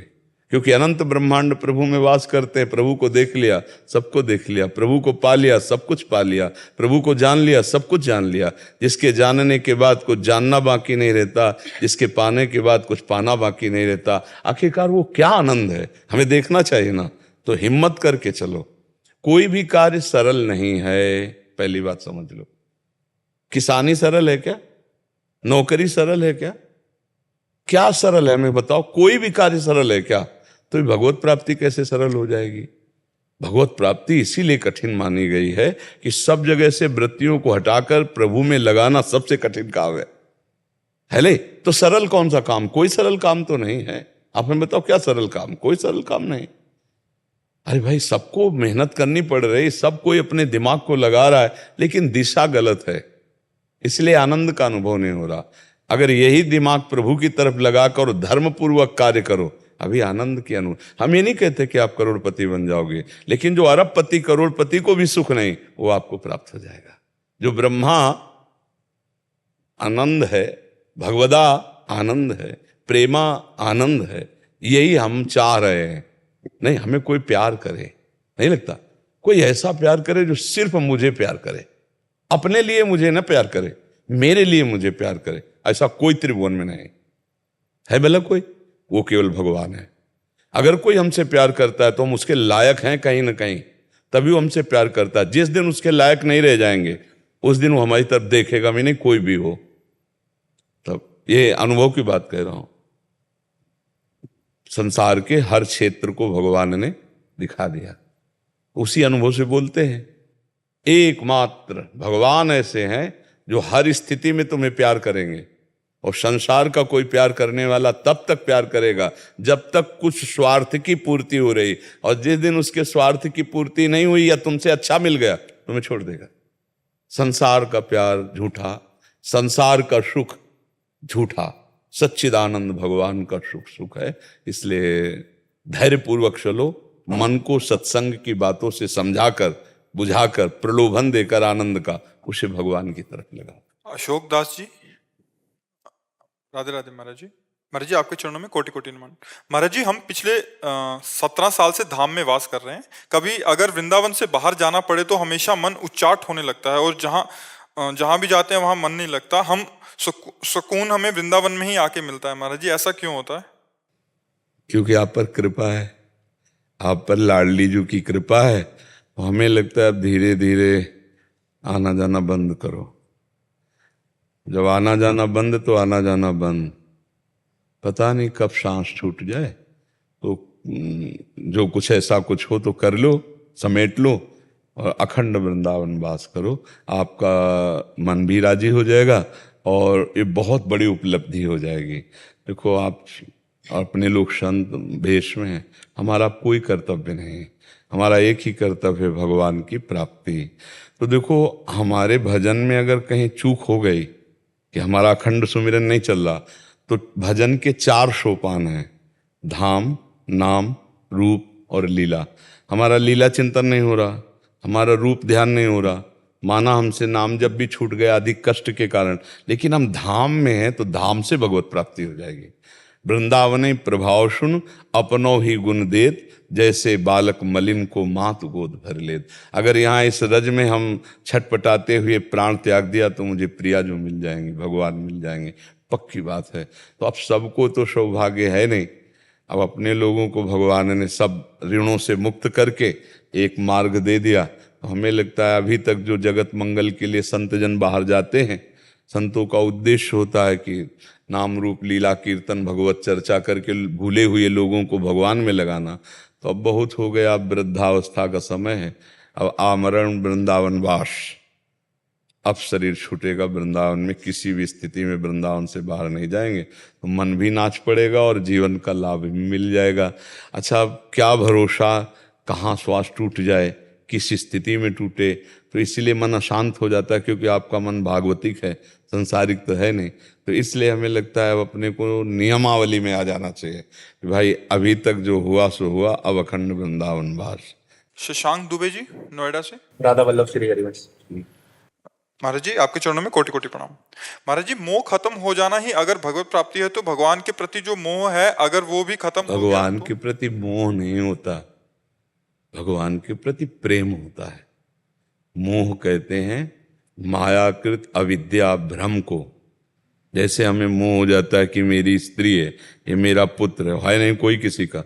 क्योंकि अनंत ब्रह्मांड प्रभु में वास करते हैं। प्रभु को देख लिया, सबको देख लिया। प्रभु को पा लिया, सब कुछ पा लिया। प्रभु को जान लिया, सब कुछ जान लिया। जिसके जानने के बाद कुछ जानना बाकी नहीं रहता, जिसके पाने के बाद कुछ पाना बाकी नहीं रहता। आखिरकार वो क्या आनंद है, हमें देखना चाहिए ना। तो हिम्मत करके चलो, कोई भी कार्य सरल नहीं है। पहली बात समझ लो, किसानी सरल है क्या? नौकरी सरल है क्या? क्या सरल है हमें बताओ? कोई भी कार्य सरल है क्या? तो भगवत प्राप्ति कैसे सरल हो जाएगी? भगवत प्राप्ति इसीलिए कठिन मानी गई है कि सब जगह से वृत्तियों को हटाकर प्रभु में लगाना सबसे कठिन काम है ले? तो सरल कौन सा काम? कोई सरल काम तो नहीं है। आप हमें बताओ क्या सरल काम? कोई सरल काम नहीं। अरे भाई, सबको मेहनत करनी पड़ रही, सब कोई अपने दिमाग को लगा रहा है, लेकिन दिशा गलत है, इसलिए आनंद का अनुभव नहीं हो रहा। अगर यही दिमाग प्रभु की तरफ लगाकर धर्म पूर्वक कार्य करो, अभी आनंद की अनुभव। हम ये नहीं कहते कि आप करोड़पति बन जाओगे, लेकिन जो अरबपति करोड़पति को भी सुख नहीं, वो आपको प्राप्त हो जाएगा। जो ब्रह्मा आनंद है, भगवदा आनंद है, प्रेमा आनंद है, यही हम चाह रहे हैं। नहीं, हमें कोई प्यार करे, नहीं लगता कोई ऐसा प्यार करे जो सिर्फ मुझे प्यार करे, अपने लिए मुझे ना प्यार करे, मेरे लिए मुझे प्यार करे। ऐसा कोई त्रिभुवन में नहीं है। भला कोई, वो केवल भगवान है। अगर कोई हमसे प्यार करता है तो हम उसके लायक हैं कहीं ना कहीं, तभी वो हमसे प्यार करता है। जिस दिन उसके लायक नहीं रह जाएंगे, उस दिन वो हमारी तरफ देखेगा भी नहीं, कोई भी हो। तब ये अनुभव की बात कह रहा हूं। संसार के हर क्षेत्र को भगवान ने दिखा दिया, उसी अनुभव से बोलते हैं। एकमात्र भगवान ऐसे हैं जो हर स्थिति में तुम्हें प्यार करेंगे, और संसार का कोई प्यार करने वाला तब तक प्यार करेगा जब तक कुछ स्वार्थ की पूर्ति हो रही, और जिस दिन उसके स्वार्थ की पूर्ति नहीं हुई या तुमसे अच्छा मिल गया, तुम्हें छोड़ देगा। संसार का प्यार झूठा, संसार का सुख झूठा, सच्चिदानंद भगवान का सुख है। इसलिए धैर्यपूर्वक चलो, मन को सत्संग की बातों से समझाकर बुझाकर प्रलोभन देकर आनंद का, उसे भगवान की तरफ लगा। अशोक दास जी, राधे राधे महाराज जी। महाराज जी, आपके चरणों में कोटि कोटि नमन। महाराज जी, हम पिछले 17 साल से धाम में वास कर रहे हैं। कभी अगर वृंदावन से बाहर जाना पड़े तो हमेशा मन उच्चाट होने लगता है, और जहां भी जाते हैं वहां मन नहीं लगता। हम सुकून हमें वृंदावन में ही आके मिलता है। महाराज जी, ऐसा क्यों होता है? क्योंकि आप पर कृपा है, आप पर लाडली जी की कृपा है। तो हमें लगता है अब धीरे धीरे आना जाना बंद करो। जब आना जाना बंद तो आना जाना बंद, पता नहीं कब सांस छूट जाए। तो जो कुछ ऐसा कुछ हो तो कर लो, समेट लो और अखंड वृंदावन वास करो। आपका मन भी राजी हो जाएगा और ये बहुत बड़ी उपलब्धि हो जाएगी। देखो, आप अपने लोग संत भेष में हैं, हमारा कोई कर्तव्य नहीं, हमारा एक ही कर्तव्य है, भगवान की प्राप्ति। तो देखो, हमारे भजन में अगर कहीं चूक हो गई कि हमारा अखंड सुमिरन नहीं चल रहा, तो भजन के 4 सोपान हैं, धाम, नाम, रूप और लीला। हमारा लीला चिंतन नहीं हो रहा, हमारा रूप ध्यान नहीं हो रहा, माना हमसे नाम जब भी छूट गया अधिक कष्ट के कारण, लेकिन हम धाम में हैं तो धाम से भगवत प्राप्ति हो जाएगी। वृंदावने प्रभाव सुन अपनो ही गुण देत, जैसे बालक मलिन को मात गोद भर लेत। अगर यहाँ इस रज में हम छटपटाते हुए प्राण त्याग दिया तो मुझे प्रिया जो मिल जाएंगे, भगवान मिल जाएंगे, पक्की बात है। तो अब सबको तो सौभाग्य है नहीं। अब अपने लोगों को भगवान ने सब ऋणों से मुक्त करके एक मार्ग दे दिया। तो हमें लगता है अभी तक जो जगत मंगल के लिए संत जन बाहर जाते हैं, संतों का उद्देश्य होता है कि नाम रूप लीला कीर्तन भगवत चर्चा करके भूले हुए लोगों को भगवान में लगाना। तो अब बहुत हो गया, अब वृद्धावस्था का समय है, अब आमरण वृंदावन वास, अब शरीर छूटेगा वृंदावन में, किसी भी स्थिति में वृंदावन से बाहर नहीं जाएंगे तो मन भी नाच पड़ेगा और जीवन का लाभ भी मिल जाएगा। अच्छा, अब क्या भरोसा कहाँ श्वास टूट जाए, किस स्थिति में टूटे, तो इसीलिए मन अशांत हो जाता है, क्योंकि आपका मन भागवतिक है, संसारिक तो है नहीं। तो इसलिए हमें लगता है अब अपने को नियमावली में आ जाना चाहिए कि भाई अभी तक जो हुआ सो हुआ, अब अखंड वृंदावन वास। शशांक दुबे जी नोएडा से। राधा वल्लभ श्री हरिवंश। महाराज जी आपके चरणों में कोटि कोटि प्रणाम। महाराज जी, मोह खत्म हो जाना ही अगर भगवत प्राप्ति है, तो भगवान के प्रति जो मोह है अगर वो भी खत्म हो गया भगवान तो? के प्रति मोह नहीं होता, भगवान के प्रति प्रेम होता है। मोह कहते हैं मायाकृत अविद्या भ्रम को। जैसे हमें मोह हो जाता है कि मेरी स्त्री है, ये मेरा पुत्र है नहीं कोई किसी का,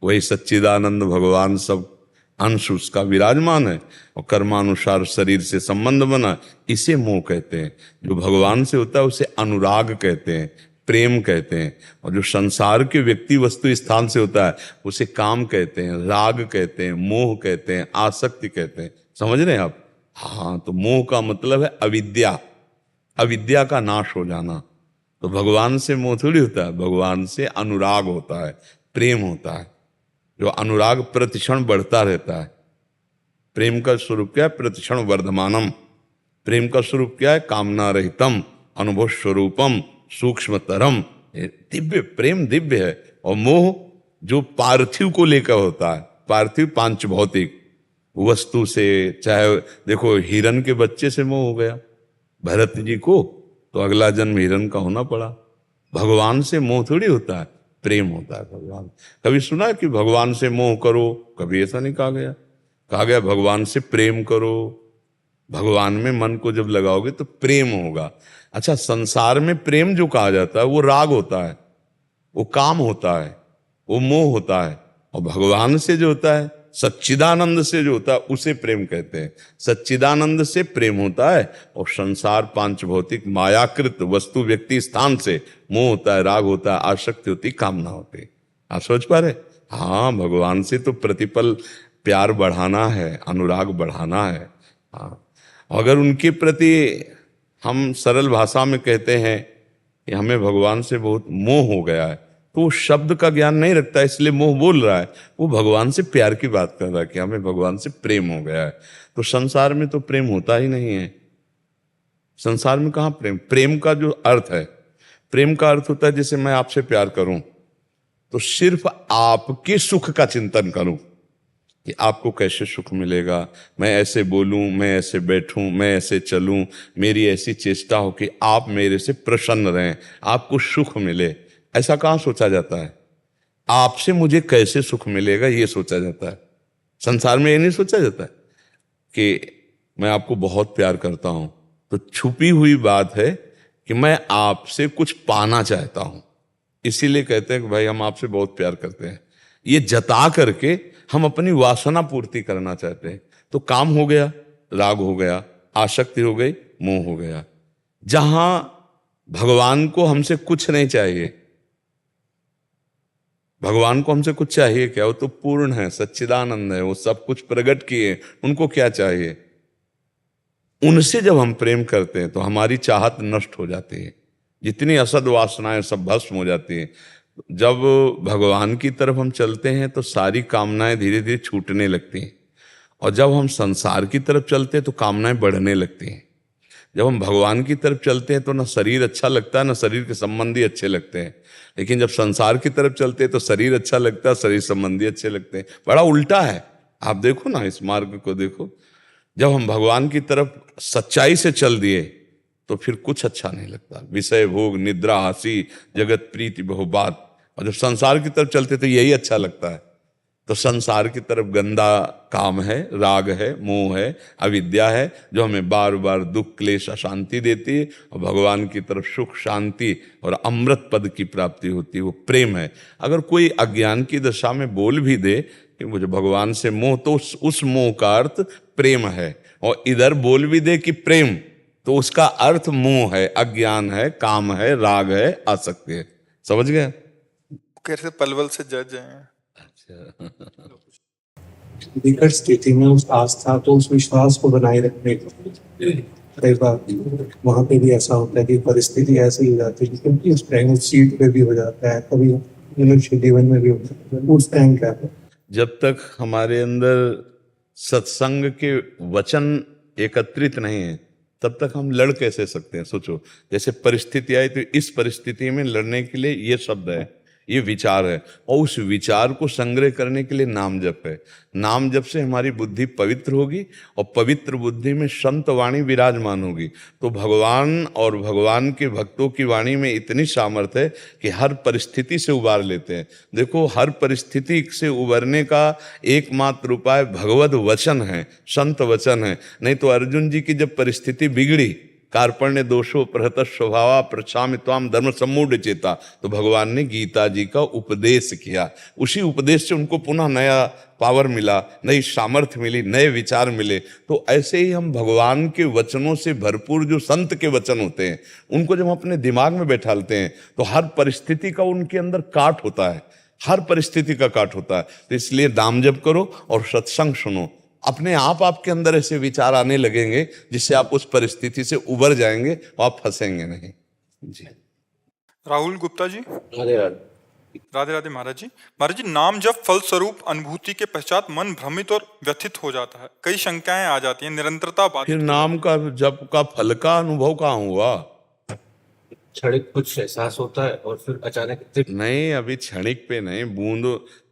वही सच्चिदानंद भगवान सब अंश उसका विराजमान है और कर्मानुसार शरीर से संबंध बना, इसे मोह कहते हैं। जो भगवान से होता है उसे अनुराग कहते हैं, प्रेम कहते हैं। और जो संसार के व्यक्ति वस्तु स्थान से होता है उसे काम कहते हैं, राग कहते हैं, मोह कहते हैं, आसक्ति कहते हैं। समझ रहे हैं आप? हाँ, तो मोह का मतलब है अविद्या, अविद्या का नाश हो जाना। तो भगवान से मोह थोड़ी होता है, भगवान से अनुराग होता है, प्रेम होता है। जो अनुराग प्रतिक्षण बढ़ता रहता है। प्रेम का स्वरूप क्या है? प्रतिक्षण वर्धमानम। प्रेम का स्वरूप क्या है? कामना रहितम, अनुभव स्वरूपम, सूक्ष्मतरम। दिव्य प्रेम दिव्य है। और मोह जो पार्थिव को लेकर होता है, पार्थिव पांच भौतिक वस्तु से, चाहे देखो हिरण के बच्चे से मोह हो गया भरत जी को, तो अगला जन्म हिरण का होना पड़ा। भगवान से मोह थोड़ी होता है, प्रेम होता है भगवान। कभी सुना है कि भगवान से मोह करो? कभी ऐसा नहीं कहा गया। कहा गया भगवान से प्रेम करो। भगवान में मन को जब लगाओगे तो प्रेम होगा। अच्छा, संसार में प्रेम जो कहा जाता है वो राग होता है, वो काम होता है, वो मोह होता है। और भगवान से जो होता है, सच्चिदानंद से जो होता है, उसे प्रेम कहते हैं। सच्चिदानंद से प्रेम होता है। और संसार पांच भौतिक मायाकृत वस्तु व्यक्ति स्थान से मोह होता है, राग होता है, आसक्ति होती, कामना होती। आप सोच पा रहे? हाँ, भगवान से तो प्रतिपल प्यार बढ़ाना है, अनुराग बढ़ाना है। हाँ, अगर उनके प्रति हम सरल भाषा में कहते हैं कि हमें भगवान से बहुत मोह हो गया है, तो वो शब्द का ज्ञान नहीं रखता, इसलिए मोह बोल रहा है। वो भगवान से प्यार की बात कर रहा है कि हमें भगवान से प्रेम हो गया है। तो संसार में तो प्रेम होता ही नहीं है। संसार में कहाँ प्रेम? प्रेम का जो अर्थ है, प्रेम का अर्थ होता है जैसे मैं आपसे प्यार करूं तो सिर्फ आपके सुख का चिंतन करूं कि आपको कैसे सुख मिलेगा, मैं ऐसे बोलूं, मैं ऐसे बैठूं, मैं ऐसे चलूं, मेरी ऐसी चेष्टा हो कि आप मेरे से प्रसन्न रहें, आपको सुख मिले। ऐसा कहाँ सोचा जाता है? आपसे मुझे कैसे सुख मिलेगा ये सोचा जाता है। संसार में ये नहीं सोचा जाता है कि मैं आपको बहुत प्यार करता हूं, तो छुपी हुई बात है कि मैं आपसे कुछ पाना चाहता हूं, इसीलिए कहते हैं कि भाई हम आपसे बहुत प्यार करते हैं। ये जता करके हम अपनी वासना पूर्ति करना चाहते हैं। तो काम हो गया, राग हो गया, आसक्ति हो गई, मोह हो गया। जहां भगवान को हमसे कुछ नहीं चाहिए, भगवान को हमसे कुछ चाहिए क्या? वो तो पूर्ण है, सच्चिदानंद है, वो सब कुछ प्रकट किए, उनको क्या चाहिए? उनसे जब हम प्रेम करते हैं तो हमारी चाहत नष्ट हो जाती है, जितनी असद वासनाएं सब भस्म हो जाती हैं। जब भगवान की तरफ हम चलते हैं तो सारी कामनाएं धीरे धीरे छूटने लगती हैं, और जब हम संसार की तरफ चलते हैं तो कामनाएं बढ़ने लगती हैं। जब हम भगवान की तरफ चलते हैं तो ना शरीर अच्छा लगता है, ना शरीर के संबंधी अच्छे लगते हैं। लेकिन जब संसार की तरफ चलते हैं तो शरीर अच्छा लगता है, शरीर संबंधी अच्छे लगते हैं। बड़ा उल्टा है। आप देखो ना, इस मार्ग को देखो। जब हम भगवान की तरफ सच्चाई से चल दिए तो फिर कुछ अच्छा नहीं लगता। विषय भोग निद्रा हंसी जगत प्रीति बहुबात, और जब संसार की तरफ चलते तो यही अच्छा लगता है। तो संसार की तरफ गंदा काम है, राग है, मोह है, अविद्या है, जो हमें बार बार दुख, क्लेश, अशांति देती है। और भगवान की तरफ सुख, शांति और अमृत पद की प्राप्ति होती है, वो प्रेम है। अगर कोई अज्ञान की दशा में बोल भी दे कि मुझे भगवान से मोह, तो उस मोह का अर्थ प्रेम है। और इधर बोल भी दे कि प्रेम, तो उसका अर्थ मोह है, अज्ञान है, काम है, राग है, आसक्ति है। समझ गए? कैसे पलवल से जज हैं। निकट स्थिति में उस आस्था तो उस विश्वास को बनाए रखने को कई बार वहां पे भी ऐसा होता है कि परिस्थिति ऐसी हो जाती है, क्योंकि उस टाइम उस सीट पे भी हो जाता है, कभी मनुष्य जीवन में भी होता है। उस टाइम क्या है, जब तक हमारे अंदर सत्संग के वचन एकत्रित नहीं है, तब तक हम लड़ कैसे सकते हैं? सोचो, जैसे परिस्थिति आई तो इस परिस्थिति में लड़ने के लिए ये शब्द है, ये विचार है, और उस विचार को संग्रह करने के लिए नाम जप है। नाम जप से हमारी बुद्धि पवित्र होगी, और पवित्र बुद्धि में संत वाणी विराजमान होगी। तो भगवान और भगवान के भक्तों की वाणी में इतनी सामर्थ्य है कि हर परिस्थिति से उबार लेते हैं। देखो, हर परिस्थिति से उबरने का एकमात्र उपाय भगवत वचन है, संत वचन है। नहीं तो अर्जुन जी की जब परिस्थिति बिगड़ी, कार्पण्य दोषो प्रहत स्वभावा प्रचामि त्वाम धर्म सम्मूढ़ चेता, तो भगवान ने गीता जी का उपदेश किया। उसी उपदेश से उनको पुनः नया पावर मिला, नई सामर्थ्य मिली, नए विचार मिले। तो ऐसे ही हम भगवान के वचनों से भरपूर जो संत के वचन होते हैं, उनको जब हम अपने दिमाग में बैठालते हैं तो हर परिस्थिति का उनके अंदर काट होता है, हर परिस्थिति का काट होता है। तो इसलिए नाम जप करो और सत्संग सुनो, अपने आप आपके अंदर ऐसे विचार आने लगेंगे जिससे आप उस परिस्थिति से उबर जाएंगे और आप फंसेंगे नहीं। जी राहुल गुप्ता जी। राधे राधे। राधे राधे महाराज जी। महाराज जी, नाम जब फल स्वरूप अनुभूति के पश्चात मन भ्रमित और व्यथित हो जाता है, कई शंकाएं आ जाती हैं, निरंतरता बाधित। फिर नाम का जप का फल का अनुभव कहाँ हुआ? क्षणिक कुछ एहसास होता है और फिर अचानक नहीं, अभी क्षणिक पे नहीं, बूंद।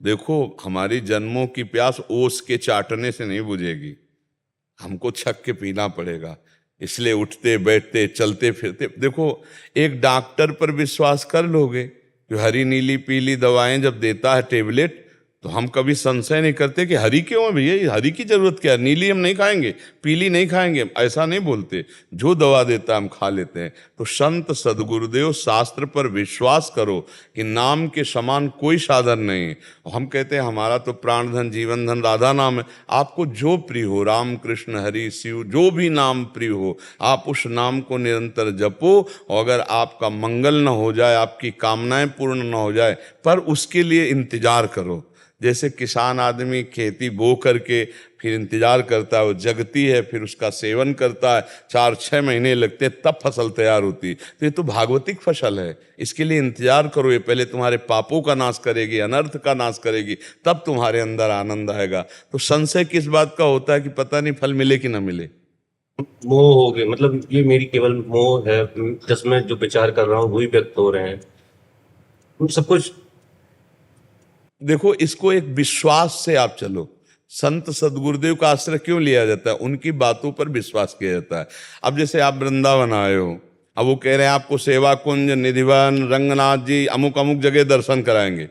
देखो, हमारी जन्मों की प्यास ओस के चाटने से नहीं बुझेगी, हमको छक के पीना पड़ेगा। इसलिए उठते बैठते चलते फिरते, देखो, एक डॉक्टर पर विश्वास कर लोगे कि हरी नीली पीली दवाएं जब देता है टेबलेट, तो हम कभी संशय नहीं करते कि हरी क्यों है भैया, हरी की जरूरत क्या है, नीली हम नहीं खाएंगे, पीली नहीं खाएंगे, ऐसा नहीं बोलते। जो दवा देता है हम खा लेते हैं। तो संत सदगुरुदेव शास्त्र पर विश्वास करो कि नाम के समान कोई साधन नहीं है। हम कहते हैं हमारा तो प्राण धन जीवन धन राधा नाम है। आपको जो प्रिय हो, राम कृष्ण हरि शिव, जो भी नाम प्रिय हो, आप उस नाम को निरंतर जपो। और अगर आपका मंगल न हो जाए, आपकी कामनाएं पूर्ण न हो जाए, पर उसके लिए इंतजार करो। जैसे किसान आदमी खेती बो करके फिर इंतजार करता है, वो जगती है, फिर उसका सेवन करता है, 4-6 महीने लगते हैं, तब फसल तैयार होती है। तो ये तो भागवतिक फसल है, इसके लिए इंतजार करो। ये पहले तुम्हारे पापों का नाश करेगी, अनर्थ का नाश करेगी, तब तुम्हारे अंदर आनंद आएगा। तो संशय किस बात का होता है कि पता नहीं फल मिले कि ना मिले। मोह हो गए, मतलब ये मेरी केवल मोह है, जिसमें जो विचार कर रहा हूँ वही व्यक्त हो रहे हैं, सब कुछ। देखो, इसको एक विश्वास से आप चलो। संत सदगुरुदेव का आश्रय क्यों लिया जाता है? उनकी बातों पर विश्वास किया जाता है। अब जैसे आप वृंदावन आए हो, अब वो कह रहे हैं आपको सेवा कुंज, निधिवन, रंगनाथ जी अमुक अमुक जगह दर्शन कराएंगे,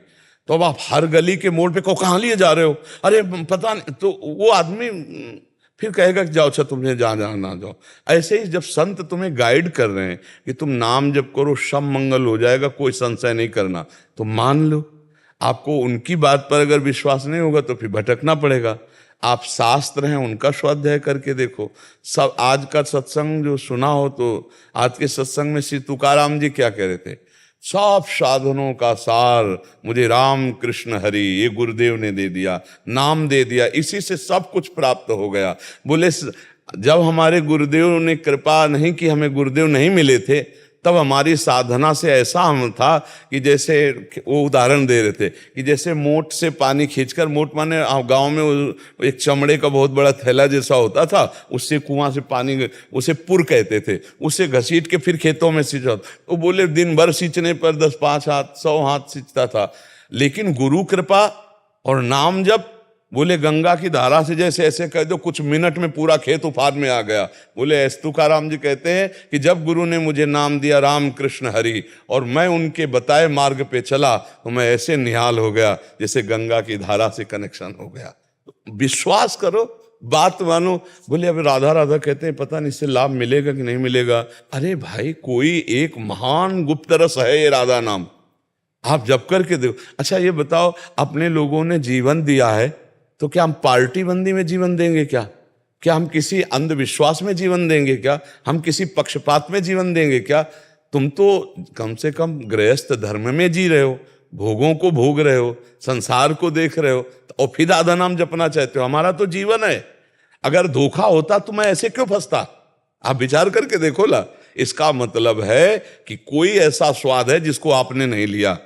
तो अब आप हर गली के मोड़ पे को कहाँ लिए जा रहे हो, अरे पता नहीं, तो वो आदमी फिर कहेगा कि जाओ, अच्छा तुम्हें जहाँ जहाँ ना जाओ। ऐसे ही जब संत तुम्हें गाइड कर रहे हैं कि तुम नाम जप करो, सब मंगल हो जाएगा, कोई संशय नहीं करना, तो मान लो। आपको उनकी बात पर अगर विश्वास नहीं होगा तो फिर भटकना पड़ेगा। आप शास्त्र हैं उनका स्वाध्याय करके देखो। सब आज का सत्संग जो सुना हो, तो आज के सत्संग में श्री तुकाराम जी क्या कह रहे थे? सब साधनों का सार मुझे राम कृष्ण हरि, ये गुरुदेव ने दे दिया, नाम दे दिया, इसी से सब कुछ प्राप्त हो गया। बोले जब हमारे गुरुदेव ने कृपा नहीं की, हमें गुरुदेव नहीं मिले थे, तब हमारी साधना से ऐसा हम था कि जैसे वो उदाहरण दे रहे थे कि जैसे मोट से पानी खींचकर, मोट माने गांव में एक चमड़े का बहुत बड़ा थैला जैसा होता था, उससे कुआं से पानी, उसे पुर कहते थे, उसे घसीट के फिर खेतों में सींचा। तो बोले दिन भर सींचने पर 10-5 हाथ 100 हाथ सींचता था। लेकिन गुरु कृपा और नाम जब बोले गंगा की धारा से जैसे ऐसे कह दो कुछ मिनट में पूरा खेत उफान में आ गया। बोले एस तुकाराम जी कहते हैं कि जब गुरु ने मुझे नाम दिया राम कृष्ण हरि और मैं उनके बताए मार्ग पे चला तो मैं ऐसे निहाल हो गया जैसे गंगा की धारा से कनेक्शन हो गया। विश्वास करो, बात मानो। बोले अब राधा राधा कहते हैं, पता नहीं इससे लाभ मिलेगा कि नहीं मिलेगा। अरे भाई, कोई एक महान गुप्त रस है ये राधा नाम, आप जप करके देखो। अच्छा ये बताओ, अपने लोगों ने जीवन दिया है तो क्या हम पार्टी बंदी में जीवन देंगे क्या? क्या हम किसी अंधविश्वास में जीवन देंगे क्या? हम किसी पक्षपात में जीवन देंगे क्या? तुम तो कम से कम गृहस्थ धर्म में जी रहे हो, भोगों को भोग रहे हो, संसार को देख रहे हो, और फिर राधा नाम जपना चाहते हो। हमारा तो जीवन है। अगर धोखा होता तो मैं ऐसे क्यों फंसता? आप विचार करके देखो ला। इसका मतलब है कि कोई ऐसा स्वाद है जिसको आपने नहीं लिया।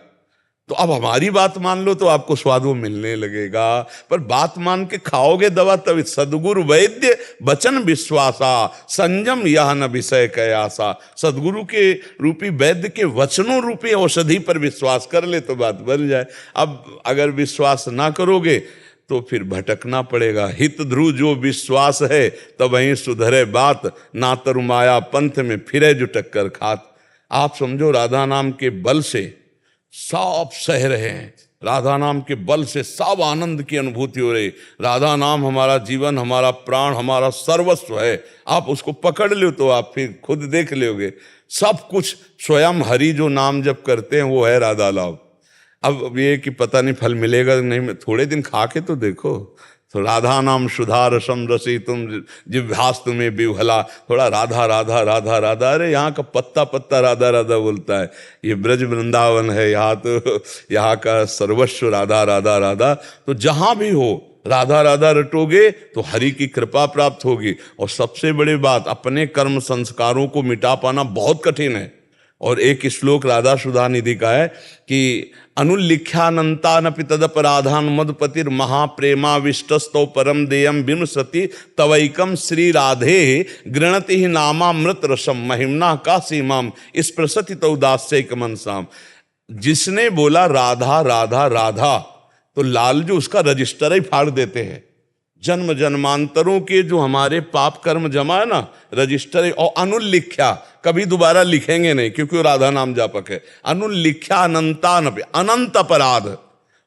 तो अब हमारी बात मान लो तो आपको स्वाद वो मिलने लगेगा, पर बात मान के खाओगे दवा तभी। सदगुरु वैद्य वचन विश्वासा संयम यह न विषय कयासा। सदगुरु के रूपी वैद्य के वचनों रूपी औषधि पर विश्वास कर ले तो बात बन जाए। अब अगर विश्वास ना करोगे तो फिर भटकना पड़ेगा। हित ध्रुव जो विश्वास है तब वहीं सुधरे बात, ना तरु माया पंथ में फिरे जो टक्कर खात। आप समझो राधा नाम के बल से सब सह रहे हैं, राधा नाम के बल से सब आनंद की अनुभूति हो रही। राधा नाम हमारा जीवन, हमारा प्राण, हमारा सर्वस्व है। आप उसको पकड़ लो तो आप फिर खुद देख लोगे सब कुछ स्वयं हरि जो नाम जप करते हैं वो है राधा लाभ। अब ये कि पता नहीं फल मिलेगा नहीं, थोड़े दिन खा के तो देखो। तो राधा नाम सुधा रसम रसी तुम जिह्वास तुम्हें बिवहला। थोड़ा राधा राधा राधा राधा, अरे यहाँ का पत्ता पत्ता राधा राधा बोलता है। ये ब्रज वृंदावन है, यहाँ तो यहाँ का सर्वस्व राधा राधा राधा। तो जहाँ भी हो राधा राधा रटोगे तो हरि की कृपा प्राप्त होगी। और सबसे बड़ी बात, अपने कर्म संस्कारों को मिटा पाना बहुत कठिन है। और एक श्लोक राधा सुधा निधि का है कि अनुल्लिख्यानंतानपि तदपराधान मदपतिर महाप्रेमाविष्टस्तौ परम देयम विमसति तवैकम श्री राधे गृणति ही नामामृत रसम महिमना का सीमाम स्पृशति तौ दास्यैक मनसाम। जिसने बोला राधा राधा राधा तो लालजू उसका रजिस्टर ही फाड़ देते हैं। जन्म जन्मांतरों के जो हमारे पाप कर्म जमा है ना, रजिस्टर। और अनुल्लिख्या, कभी दोबारा लिखेंगे नहीं क्योंकि वो राधा नाम जापक है। अनुल्लिख्या अनंतानपि, अनंत अपराध।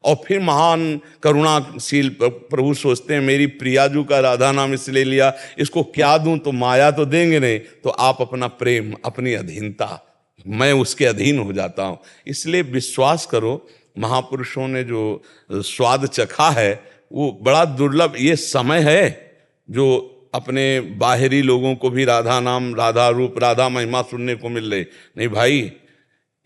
और फिर महान करुणाशील प्रभु सोचते हैं मेरी प्रियाजू का राधा नाम इसलिए लिया, इसको क्या दूं, तो माया तो देंगे नहीं, तो आप अपना प्रेम, अपनी अधीनता, मैं उसके अधीन हो जाता हूं। इसलिए विश्वास करो, महापुरुषों ने जो स्वाद चखा है वो बड़ा दुर्लभ। ये समय है जो अपने बाहरी लोगों को भी राधा नाम, राधा रूप, राधा महिमा सुनने को मिल रही। नहीं भाई,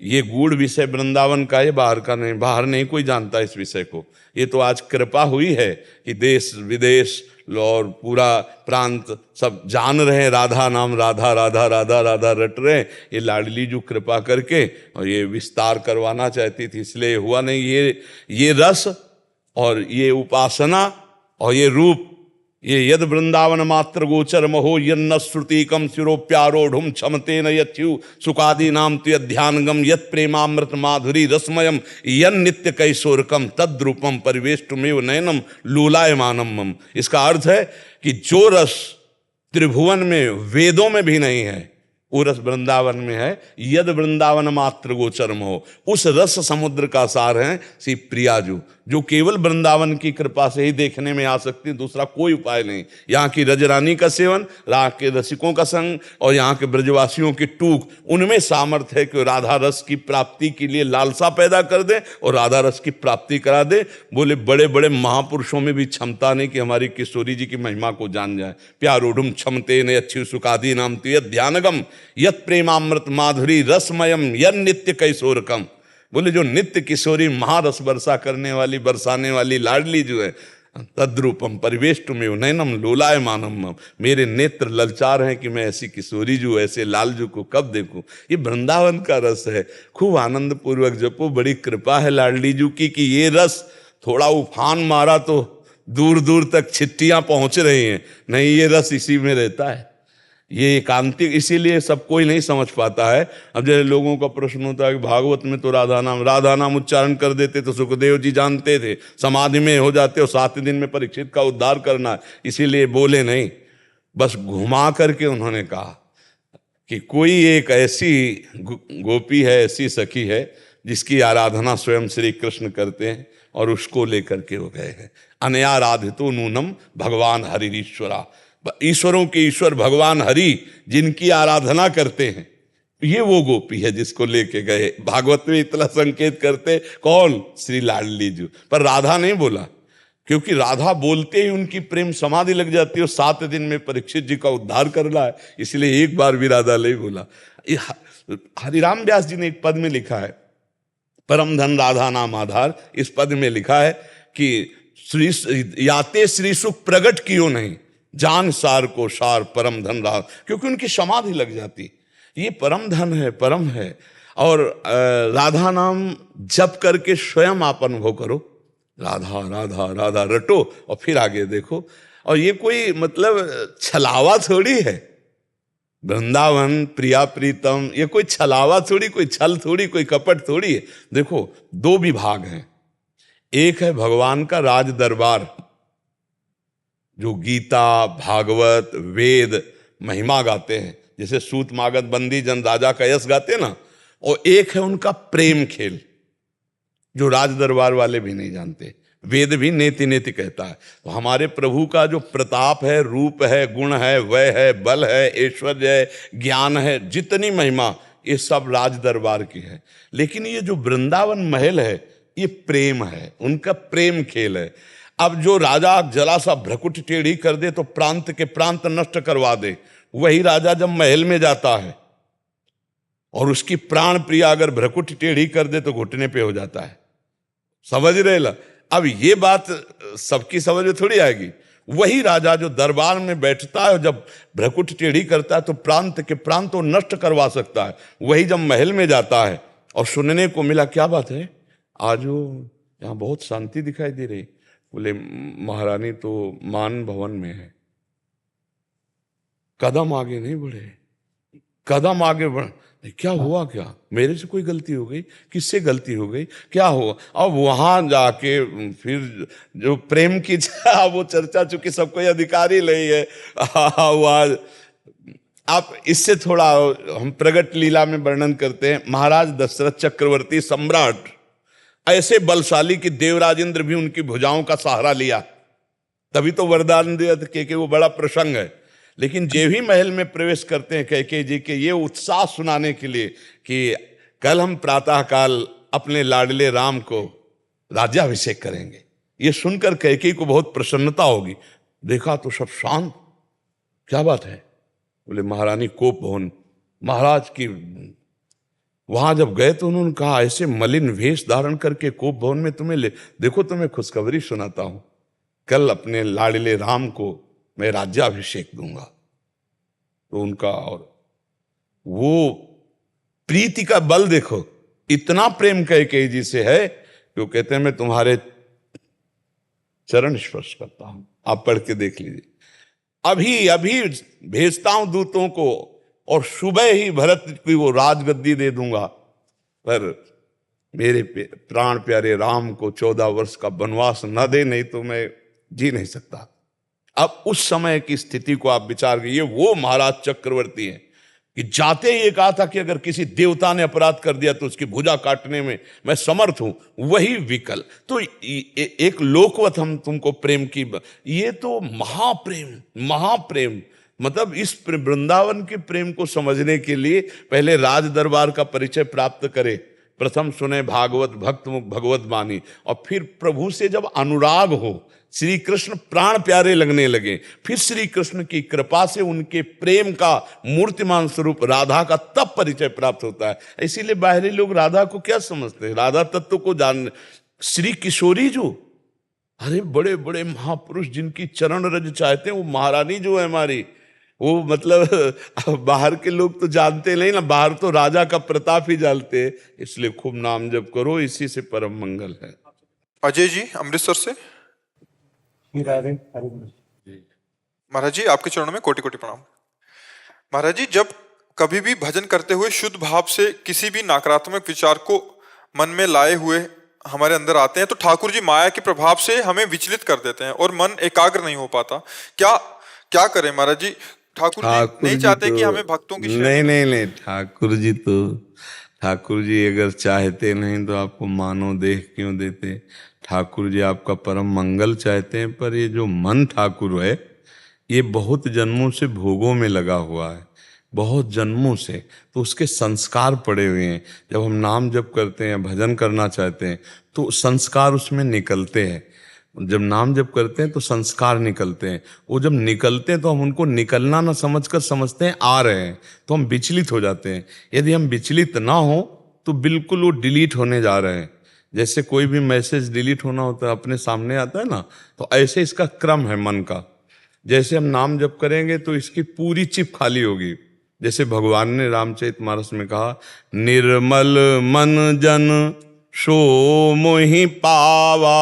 ये गूढ़ विषय वृंदावन का है, बाहर का नहीं। बाहर नहीं कोई जानता इस विषय को। ये तो आज कृपा हुई है कि देश विदेश और पूरा प्रांत सब जान रहे हैं राधा नाम, राधा राधा राधा राधा रट रहे हैं। ये लाडली जो कृपा करके और ये विस्तार करवाना चाहती थी, इसलिए हुआ नहीं। ये रस और ये उपासना और ये रूप, ये यद वृंदावन मात्र गोचर महो यन्न श्रुतिकम शिरोप्यारोढ़ क्षमते न यथ्यु सुखादि नाम तु ध्यानगम यत प्रेमामृत माधुरी रसमयम यन नित्य कैशोरकम तद्रूपम परिवेष्टुमेव नयनम लोलायमानम मम। इसका अर्थ है कि जो रस त्रिभुवन में, वेदों में भी नहीं है, वो रस वृंदावन में है। यद वृंदावन मात्र गोचरम हो, उस रस समुद्र का सार है श्री प्रियाजू, जो केवल वृंदावन की कृपा से ही देखने में आ सकती, दूसरा कोई उपाय नहीं। यहाँ की रजरानी का सेवन, राग के रसिकों का संग और यहाँ के ब्रजवासियों की टूक, उनमें सामर्थ्य है कि राधा रस की प्राप्ति के लिए लालसा पैदा कर दे और राधा रस की प्राप्ति करा दे। बोले बड़े बड़े महापुरुषों में भी क्षमता नहीं कि हमारी किशोरी जी की महिमा को जान जाए। प्यारोढ़ क्षमते न अच्छी सुखादि नाम तु यद ध्यानगम यत प्रेमामृत माधुरी रसमयम यन नित्य कैशोरकम। बोले जो नित्य किशोरी महारस वर्षा करने वाली, बरसाने वाली लाडली जो है, तद्रूपम परिवेष्टुमेव नयनम लोलायमानम। मेरे नेत्र ललचार हैं कि मैं ऐसी किशोरी जो, ऐसे लालजू को कब देखूं। ये वृंदावन का रस है। खूब आनंद पूर्वक जपो। बड़ी कृपा है लाडली जू की कि ये रस थोड़ा उफान मारा तो दूर दूर तक छिट्टियां पहुंच रही हैं। नहीं, ये रस इसी में रहता है। ये एकांतिक, इसीलिए सब कोई नहीं समझ पाता है। अब जैसे लोगों का प्रश्न होता है कि भागवत में तो राधा नाम उच्चारण कर देते तो सुखदेव जी जानते थे, समाधि में हो जाते और 7 दिन में परीक्षित का उद्धार करना है, इसीलिए बोले नहीं। बस घुमा करके उन्होंने कहा कि कोई एक ऐसी गोपी है, ऐसी सखी है जिसकी आराधना स्वयं श्री कृष्ण करते हैं और उसको लेकर के वो गए हैं। अनयाराधितो नूनम भगवान हरिरीश्वरा, ईश्वरों के ईश्वर भगवान हरि जिनकी आराधना करते हैं, ये वो गोपी है जिसको लेके गए। भागवत में इतना संकेत करते कौन? श्री लाडली जी, पर राधा नहीं बोला, क्योंकि राधा बोलते ही उनकी प्रेम समाधि लग जाती है और 7 दिन में परीक्षित जी का उद्धार करना है, इसलिए एक बार भी राधा नहीं बोला। हरिराम व्यास जी ने एक पद में लिखा है, परम धन राधा नाम आधार, इस पद में लिखा है कि श्री याते श्री सुख प्रगट कियो नहीं, जान सार को सार परम धन राधा, क्योंकि उनकी समाधि लग जाती। ये परम धन है, परम है। और राधा नाम जप करके स्वयं आप अनुभव करो, राधा राधा राधा रटो और फिर आगे देखो। और ये कोई मतलब छलावा थोड़ी है, वृंदावन प्रिया प्रीतम, ये कोई छलावा थोड़ी, कोई छल थोड़ी, कोई कपट थोड़ी है। देखो 2 विभाग हैं, एक है भगवान का राज दरबार जो गीता भागवत वेद महिमा गाते हैं, जैसे सूत मागध बंदी जन राजा का यश गाते ना, और एक है उनका प्रेम खेल जो राज दरबार वाले भी नहीं जानते। वेद भी नेति नेति कहता है। तो हमारे प्रभु का जो प्रताप है, रूप है, गुण है, वय है, बल है, ऐश्वर्य है, ज्ञान है, जितनी महिमा, ये सब राज दरबार की है। लेकिन ये जो वृंदावन महल है, ये प्रेम है, उनका प्रेम खेल है। अब जो राजा जरा सा भ्रकुट टेढ़ी कर दे तो प्रांत के प्रांत नष्ट करवा दे, वही राजा जब महल में जाता है और उसकी प्राण प्रिया अगर भ्रकुट टेढ़ी कर दे तो घुटने पे हो जाता है। समझ रहे ला? अब ये बात सबकी समझ में थोड़ी आएगी। वही राजा जो दरबार में बैठता है, जब भ्रकुट टेढ़ी करता है तो प्रांत के प्रांत तो नष्ट करवा सकता है, वही जब महल में जाता है और सुनने को मिला, क्या बात है आज वो यहाँ बहुत शांति दिखाई दे रही, बोले महारानी तो मान भवन में है। कदम आगे नहीं बढ़े, कदम आगे बढ़, क्या हुआ, क्या मेरे से कोई गलती हो गई, किससे गलती हो गई, क्या हुआ? अब वहां जाके फिर जो प्रेम की वो चर्चा, चूंकि सबको अधिकारी नहीं है वहां। आप इससे थोड़ा हम प्रगट लीला में वर्णन करते हैं, महाराज दशरथ चक्रवर्ती सम्राट ऐसे बलशाली कि देवराज इंद्र भी उनकी भुजाओं का सहारा लिया, तभी तो वरदान दिया कि वो बड़ा प्रसंग है। लेकिन जे भी महल में प्रवेश करते हैं कैकेयी जी के ये उत्साह सुनाने के लिए कि कल हम प्रातःकाल अपने लाडले राम को राज्याभिषेक करेंगे, ये सुनकर कैकेयी को बहुत प्रसन्नता होगी। देखा तो सब शांत, क्या बात है? बोले महारानी कोप भवन महाराज की। वहां जब गए तो उन्होंने कहा ऐसे मलिन वेश धारण करके कोप भवन में तुम्हें देखो तुम्हें खुशखबरी सुनाता हूं, कल अपने लाडले राम को मैं राज्याभिषेक दूंगा। तो उनका और वो प्रीति का बल देखो, इतना प्रेम कैकेयी जी से है कि वो कहते हैं मैं तुम्हारे चरण स्पर्श करता हूं। आप पढ़ के देख लीजिए। अभी अभी भेजता हूं दूतों को और सुबह ही भरत की वो राजगद्दी दे दूंगा, पर मेरे प्राण प्यारे राम को 14 वर्ष का वनवास न दे, नहीं तो मैं जी नहीं सकता। अब उस समय की स्थिति को आप विचार करिए। वो महाराज चक्रवर्ती हैं कि जाते ही ये कहा था कि अगर किसी देवता ने अपराध कर दिया तो उसकी भुजा काटने में मैं समर्थ हूं, वही विकल। तो एक लोकवत हम तुमको प्रेम की, ये तो महाप्रेम, महाप्रेम। मतलब इस वृंदावन के प्रेम को समझने के लिए पहले राज दरबार का परिचय प्राप्त करे, प्रथम सुने भागवत भक्त मुख भगवत वाणी, और फिर प्रभु से जब अनुराग हो, श्री कृष्ण प्राण प्यारे लगने लगे, फिर श्री कृष्ण की कृपा से उनके प्रेम का मूर्तिमान स्वरूप राधा का तब परिचय प्राप्त होता है। इसीलिए बाहरी लोग राधा को क्या समझते हैं, राधा तत्व को जान, श्री किशोरी जो, अरे बड़े बड़े महापुरुष जिनकी चरण रज चाहते हैं, वो महारानी जो है हमारी, वो मतलब बाहर के लोग तो जानते नहीं ना, बाहर तो राजा का प्रताप ही जानते हैं। इसलिए खूब नाम जप करो, इसी से परम मंगल है। अजय जी अमृतसर से। महाराज जी आपके चरणों में कोटि कोटि प्रणाम। महाराज जी, जब कभी भी भजन करते हुए शुद्ध भाव से किसी भी नकारात्मक विचार को मन में लाए हुए हमारे अंदर आते हैं तो ठाकुर जी माया के प्रभाव से हमें विचलित कर देते हैं और मन एकाग्र नहीं हो पाता। क्या क्या करें महाराज जी? ठाकुर जी नहीं चाहते कि हमें भक्तों की नहीं, ठाकुर जी अगर चाहते नहीं तो आपको मानव देह क्यों देते? ठाकुर जी आपका परम मंगल चाहते हैं, पर ये जो मन ठाकुर है ये बहुत जन्मों से भोगों में लगा हुआ है, बहुत जन्मों से, तो उसके संस्कार पड़े हुए हैं। जब हम नाम जप करते हैं, भजन करना चाहते हैं तो संस्कार उसमें निकलते हैं। जब नाम जप करते हैं तो संस्कार निकलते हैं, वो जब निकलते हैं तो हम उनको निकलना ना समझकर समझते हैं आ रहे हैं, तो हम विचलित हो जाते हैं। यदि हम विचलित ना हो तो बिल्कुल वो डिलीट होने जा रहे हैं। जैसे कोई भी मैसेज डिलीट होना होता है, अपने सामने आता है ना, तो ऐसे इसका क्रम है मन का। जैसे हम नाम जप करेंगे तो इसकी पूरी चिप खाली होगी। जैसे भगवान ने रामचरितमानस में कहा, निर्मल मन जन सो मोहि पावा।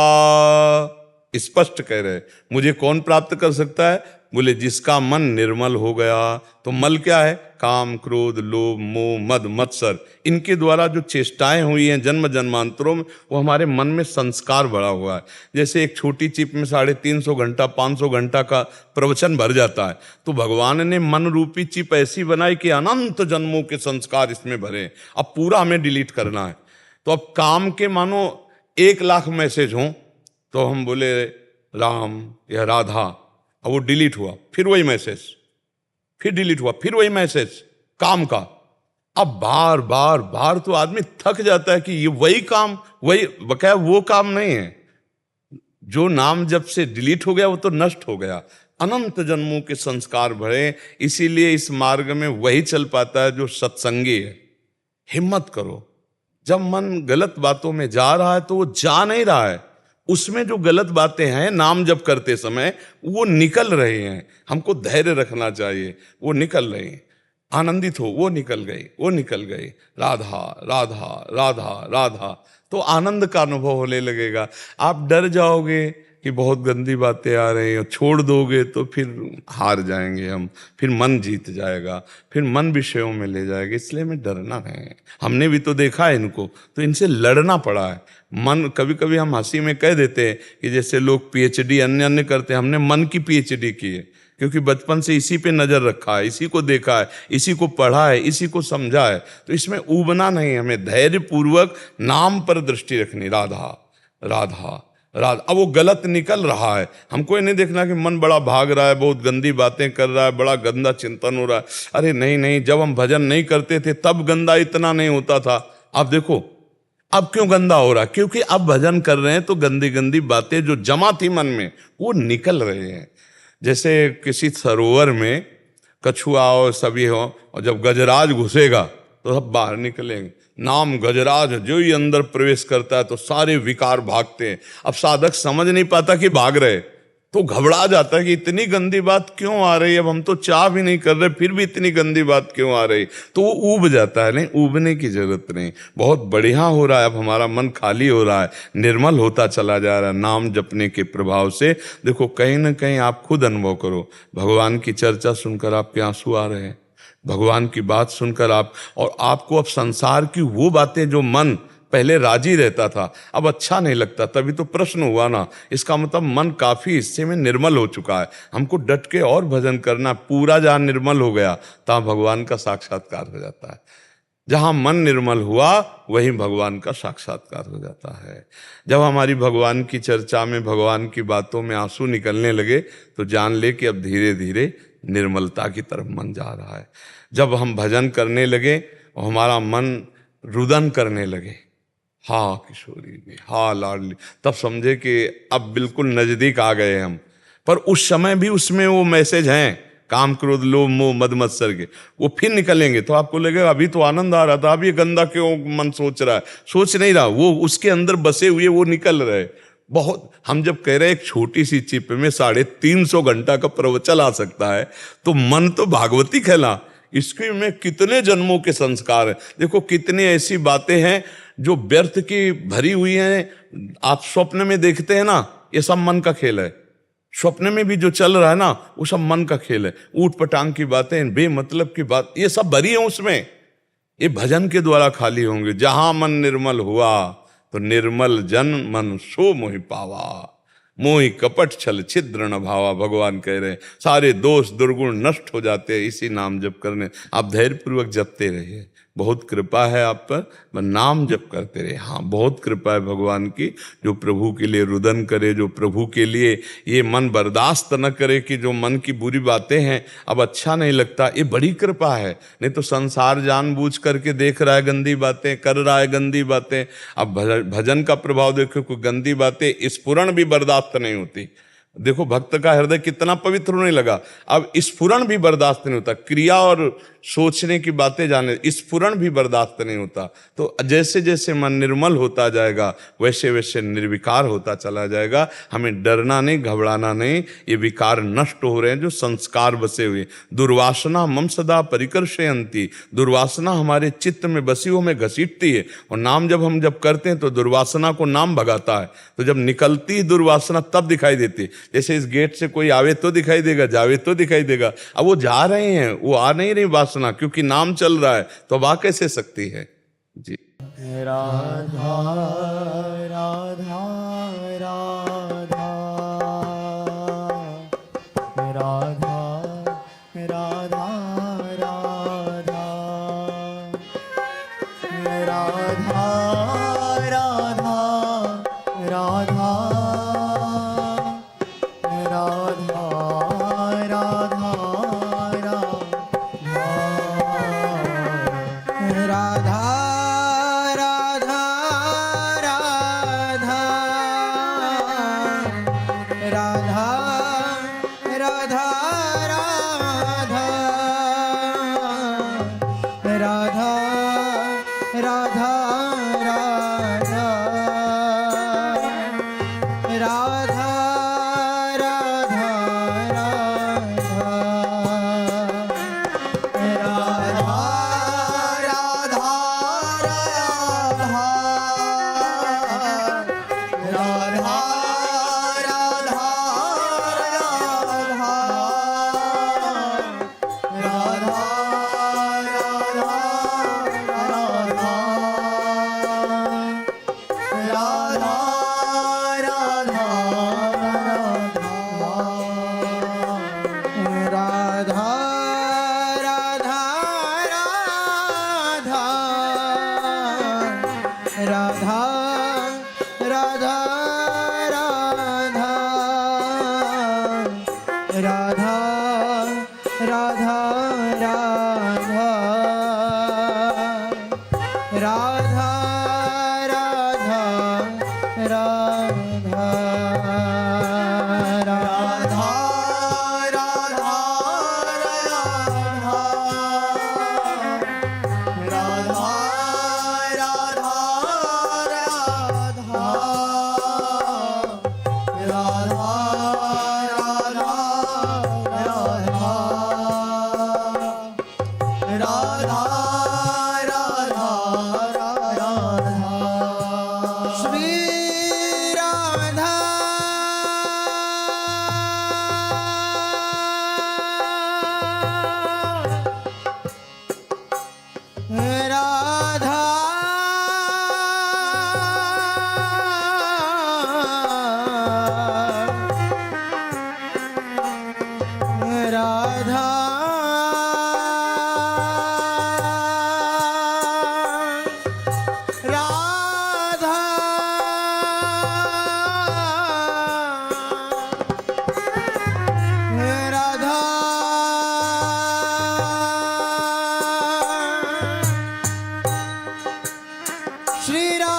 स्पष्ट कह रहे, मुझे कौन प्राप्त कर सकता है? बोले जिसका मन निर्मल हो गया। तो मल क्या है? काम, क्रोध, लोभ, मोह, मद, मत्सर, इनके द्वारा जो चेष्टाएं हुई हैं जन्म जन्मांतरों में, वो हमारे मन में संस्कार भरा हुआ है। जैसे एक छोटी चिप में 350 घंटा 500 घंटा का प्रवचन भर जाता है, तो भगवान ने मन रूपी चिप ऐसी बनाई कि अनंत जन्मों के संस्कार इसमें भरे। अब पूरा हमें डिलीट करना है। तो अब काम के मानो 1 लाख मैसेज हों तो हम बोले राम या राधा, अब वो डिलीट हुआ, फिर वही मैसेज, फिर डिलीट हुआ, फिर वही मैसेज काम का। अब बार बार बार तो आदमी थक जाता है कि ये वही काम, वही बकाया, वो काम नहीं है। जो नाम जब से डिलीट हो गया वो तो नष्ट हो गया। अनंत जन्मों के संस्कार भरे, इसीलिए इस मार्ग में वही चल पाता है जो सत्संगी है। हिम्मत करो। जब मन गलत बातों में जा रहा है तो वो जा नहीं रहा है, उसमें जो गलत बातें हैं नाम जप करते समय वो निकल रहे हैं। हमको धैर्य रखना चाहिए, वो निकल रहे हैं। आनंदित हो, वो निकल गई, वो निकल गई, राधा राधा राधा राधा, तो आनंद का अनुभव होने लगेगा। आप डर जाओगे कि बहुत गंदी बातें आ रही हैं, छोड़ दोगे तो फिर हार जाएंगे हम, फिर मन जीत जाएगा, फिर मन विषयों में ले जाएगा। इसलिए हमें डरना नहीं है। हमने भी तो देखा है इनको, तो इनसे लड़ना पड़ा है। मन, कभी कभी हम हंसी में कह देते हैं कि जैसे लोग पीएचडी अन्य अन्य करते हैं, हमने मन की पीएचडी की है, क्योंकि बचपन से इसी पे नजर रखा है, इसी को देखा है, इसी को पढ़ा है, इसी को समझा है। तो इसमें ऊबना नहीं, हमें धैर्य पूर्वक नाम पर दृष्टि रखनी। राधा राधा राधा। अब वो गलत निकल रहा है, हमको ये नहीं देखना कि मन बड़ा भाग रहा है, बहुत गंदी बातें कर रहा है, बड़ा गंदा चिंतन हो रहा है। अरे नहीं नहीं, जब हम भजन नहीं करते थे तब गंदा इतना नहीं होता था। अब देखो अब क्यों गंदा हो रहा है, क्योंकि अब भजन कर रहे हैं तो गंदी गंदी बातें जो जमा थी मन में वो निकल रहे हैं। जैसे किसी सरोवर में कछुआ और सभी हो, और जब गजराज घुसेगा तो सब बाहर निकलेंगे। नाम गजराज जो ही अंदर प्रवेश करता है तो सारे विकार भागते हैं। अब साधक समझ नहीं पाता कि भाग रहे, तो घबरा जाता है कि इतनी गंदी बात क्यों आ रही है, अब हम तो चाह भी नहीं कर रहे फिर भी इतनी गंदी बात क्यों आ रही, तो वो ऊब जाता है। नहीं, ऊबने की जरूरत नहीं, बहुत बढ़िया हो रहा है। अब हमारा मन खाली हो रहा है, निर्मल होता चला जा रहा है नाम जपने के प्रभाव से। देखो कहीं ना कहीं आप खुद अनुभव करो, भगवान की चर्चा सुनकर आपके आंसू आ रहे हैं, भगवान की बात सुनकर आप, और आपको अब संसार की वो बातें जो मन पहले राजी रहता था अब अच्छा नहीं लगता। तभी तो प्रश्न हुआ ना, इसका मतलब मन काफी हिस्से में निर्मल हो चुका है। हमको डट के और भजन करना, पूरा जहां निर्मल हो गया तहां भगवान का साक्षात्कार हो जाता है। जहां मन निर्मल हुआ वहीं भगवान का साक्षात्कार हो जाता है। जब हमारी भगवान की चर्चा में, भगवान की बातों में आंसू निकलने लगे तो जान ले कि अब धीरे धीरे निर्मलता की तरफ मन जा रहा है। जब हम भजन करने लगे और हमारा मन रुदन करने लगे, हाँ किशोरी ने, हाँ लाडली, तब समझे कि अब बिल्कुल नजदीक आ गए हम। पर उस समय भी उसमें वो मैसेज हैं, काम, क्रोध, लोभ, मोह, मद, मत्सर के, वो फिर निकलेंगे। तो आपको लगेगा अभी तो आनंद आ रहा था, अभी गंदा क्यों मन सोच रहा है। सोच नहीं रहा, वो उसके अंदर बसे हुए वो निकल रहे। बहुत, हम जब कह रहे हैं एक छोटी सी चिप में 350 घंटा का प्रवचन आ सकता है, तो मन तो भागवती खेला, इसके में कितने जन्मों के संस्कार हैं। देखो कितनी ऐसी बातें हैं जो व्यर्थ की भरी हुई हैं, आप स्वप्न में देखते हैं ना, ये सब मन का खेल है। स्वप्न में भी जो चल रहा है ना, वो सब मन का खेल है। ऊट पटांग की बातें, बेमतलब की बात, ये सब भरी है उसमें। ये भजन के द्वारा खाली होंगे। जहां मन निर्मल हुआ तो निर्मल जन मन सो मोहि पावा, मोहि कपट छल छिद्र न भावा। भगवान कह रहे हैं सारे दोष दुर्गुण नष्ट हो जाते हैं इसी नाम जप करने। आप धैर्यपूर्वक जपते रहिए, बहुत कृपा है आप पर, नाम जप करते रहे। हाँ, बहुत कृपा है भगवान की, जो प्रभु के लिए रुदन करे, जो प्रभु के लिए ये मन बर्दाश्त न करे कि जो मन की बुरी बातें हैं अब अच्छा नहीं लगता, ये बड़ी कृपा है। नहीं तो संसार जानबूझ करके देख रहा है गंदी बातें, कर रहा है गंदी बातें। अब भजन का प्रभाव देखो, कोई गंदी बातें स्फुरण भी बर्दाश्त नहीं होती। देखो भक्त का हृदय कितना पवित्र होने लगा, अब स्फुरण भी बर्दाश्त नहीं होता। क्रिया और सोचने की बातें जाने, स्फुरण भी बर्दाश्त नहीं होता। तो जैसे जैसे मन निर्मल होता जाएगा वैसे वैसे निर्विकार होता चला जाएगा। हमें डरना नहीं, घबराना नहीं। ये विकार नष्ट हो रहे हैं जो संस्कार बसे हुए। दुर्वासना मम सदा परिकर्षयन्ति, दुर्वासना हमारे चित्त में बसी हुई हमें घसीटती है। और नाम जब करते हैं तो दुर्वासना को नाम भगाता है। तो जब निकलती दुर्वासना तब दिखाई देती। जैसे इस गेट से कोई आवे तो दिखाई देगा, जावे तो दिखाई देगा। अब वो जा रहे हैं, वो आ नहीं रही वासना, क्योंकि नाम चल रहा है। तो अब आ कैसे सकती है जी। राधा राधा राधा राधा राधा राधा राधा राधा राधा श्री राम।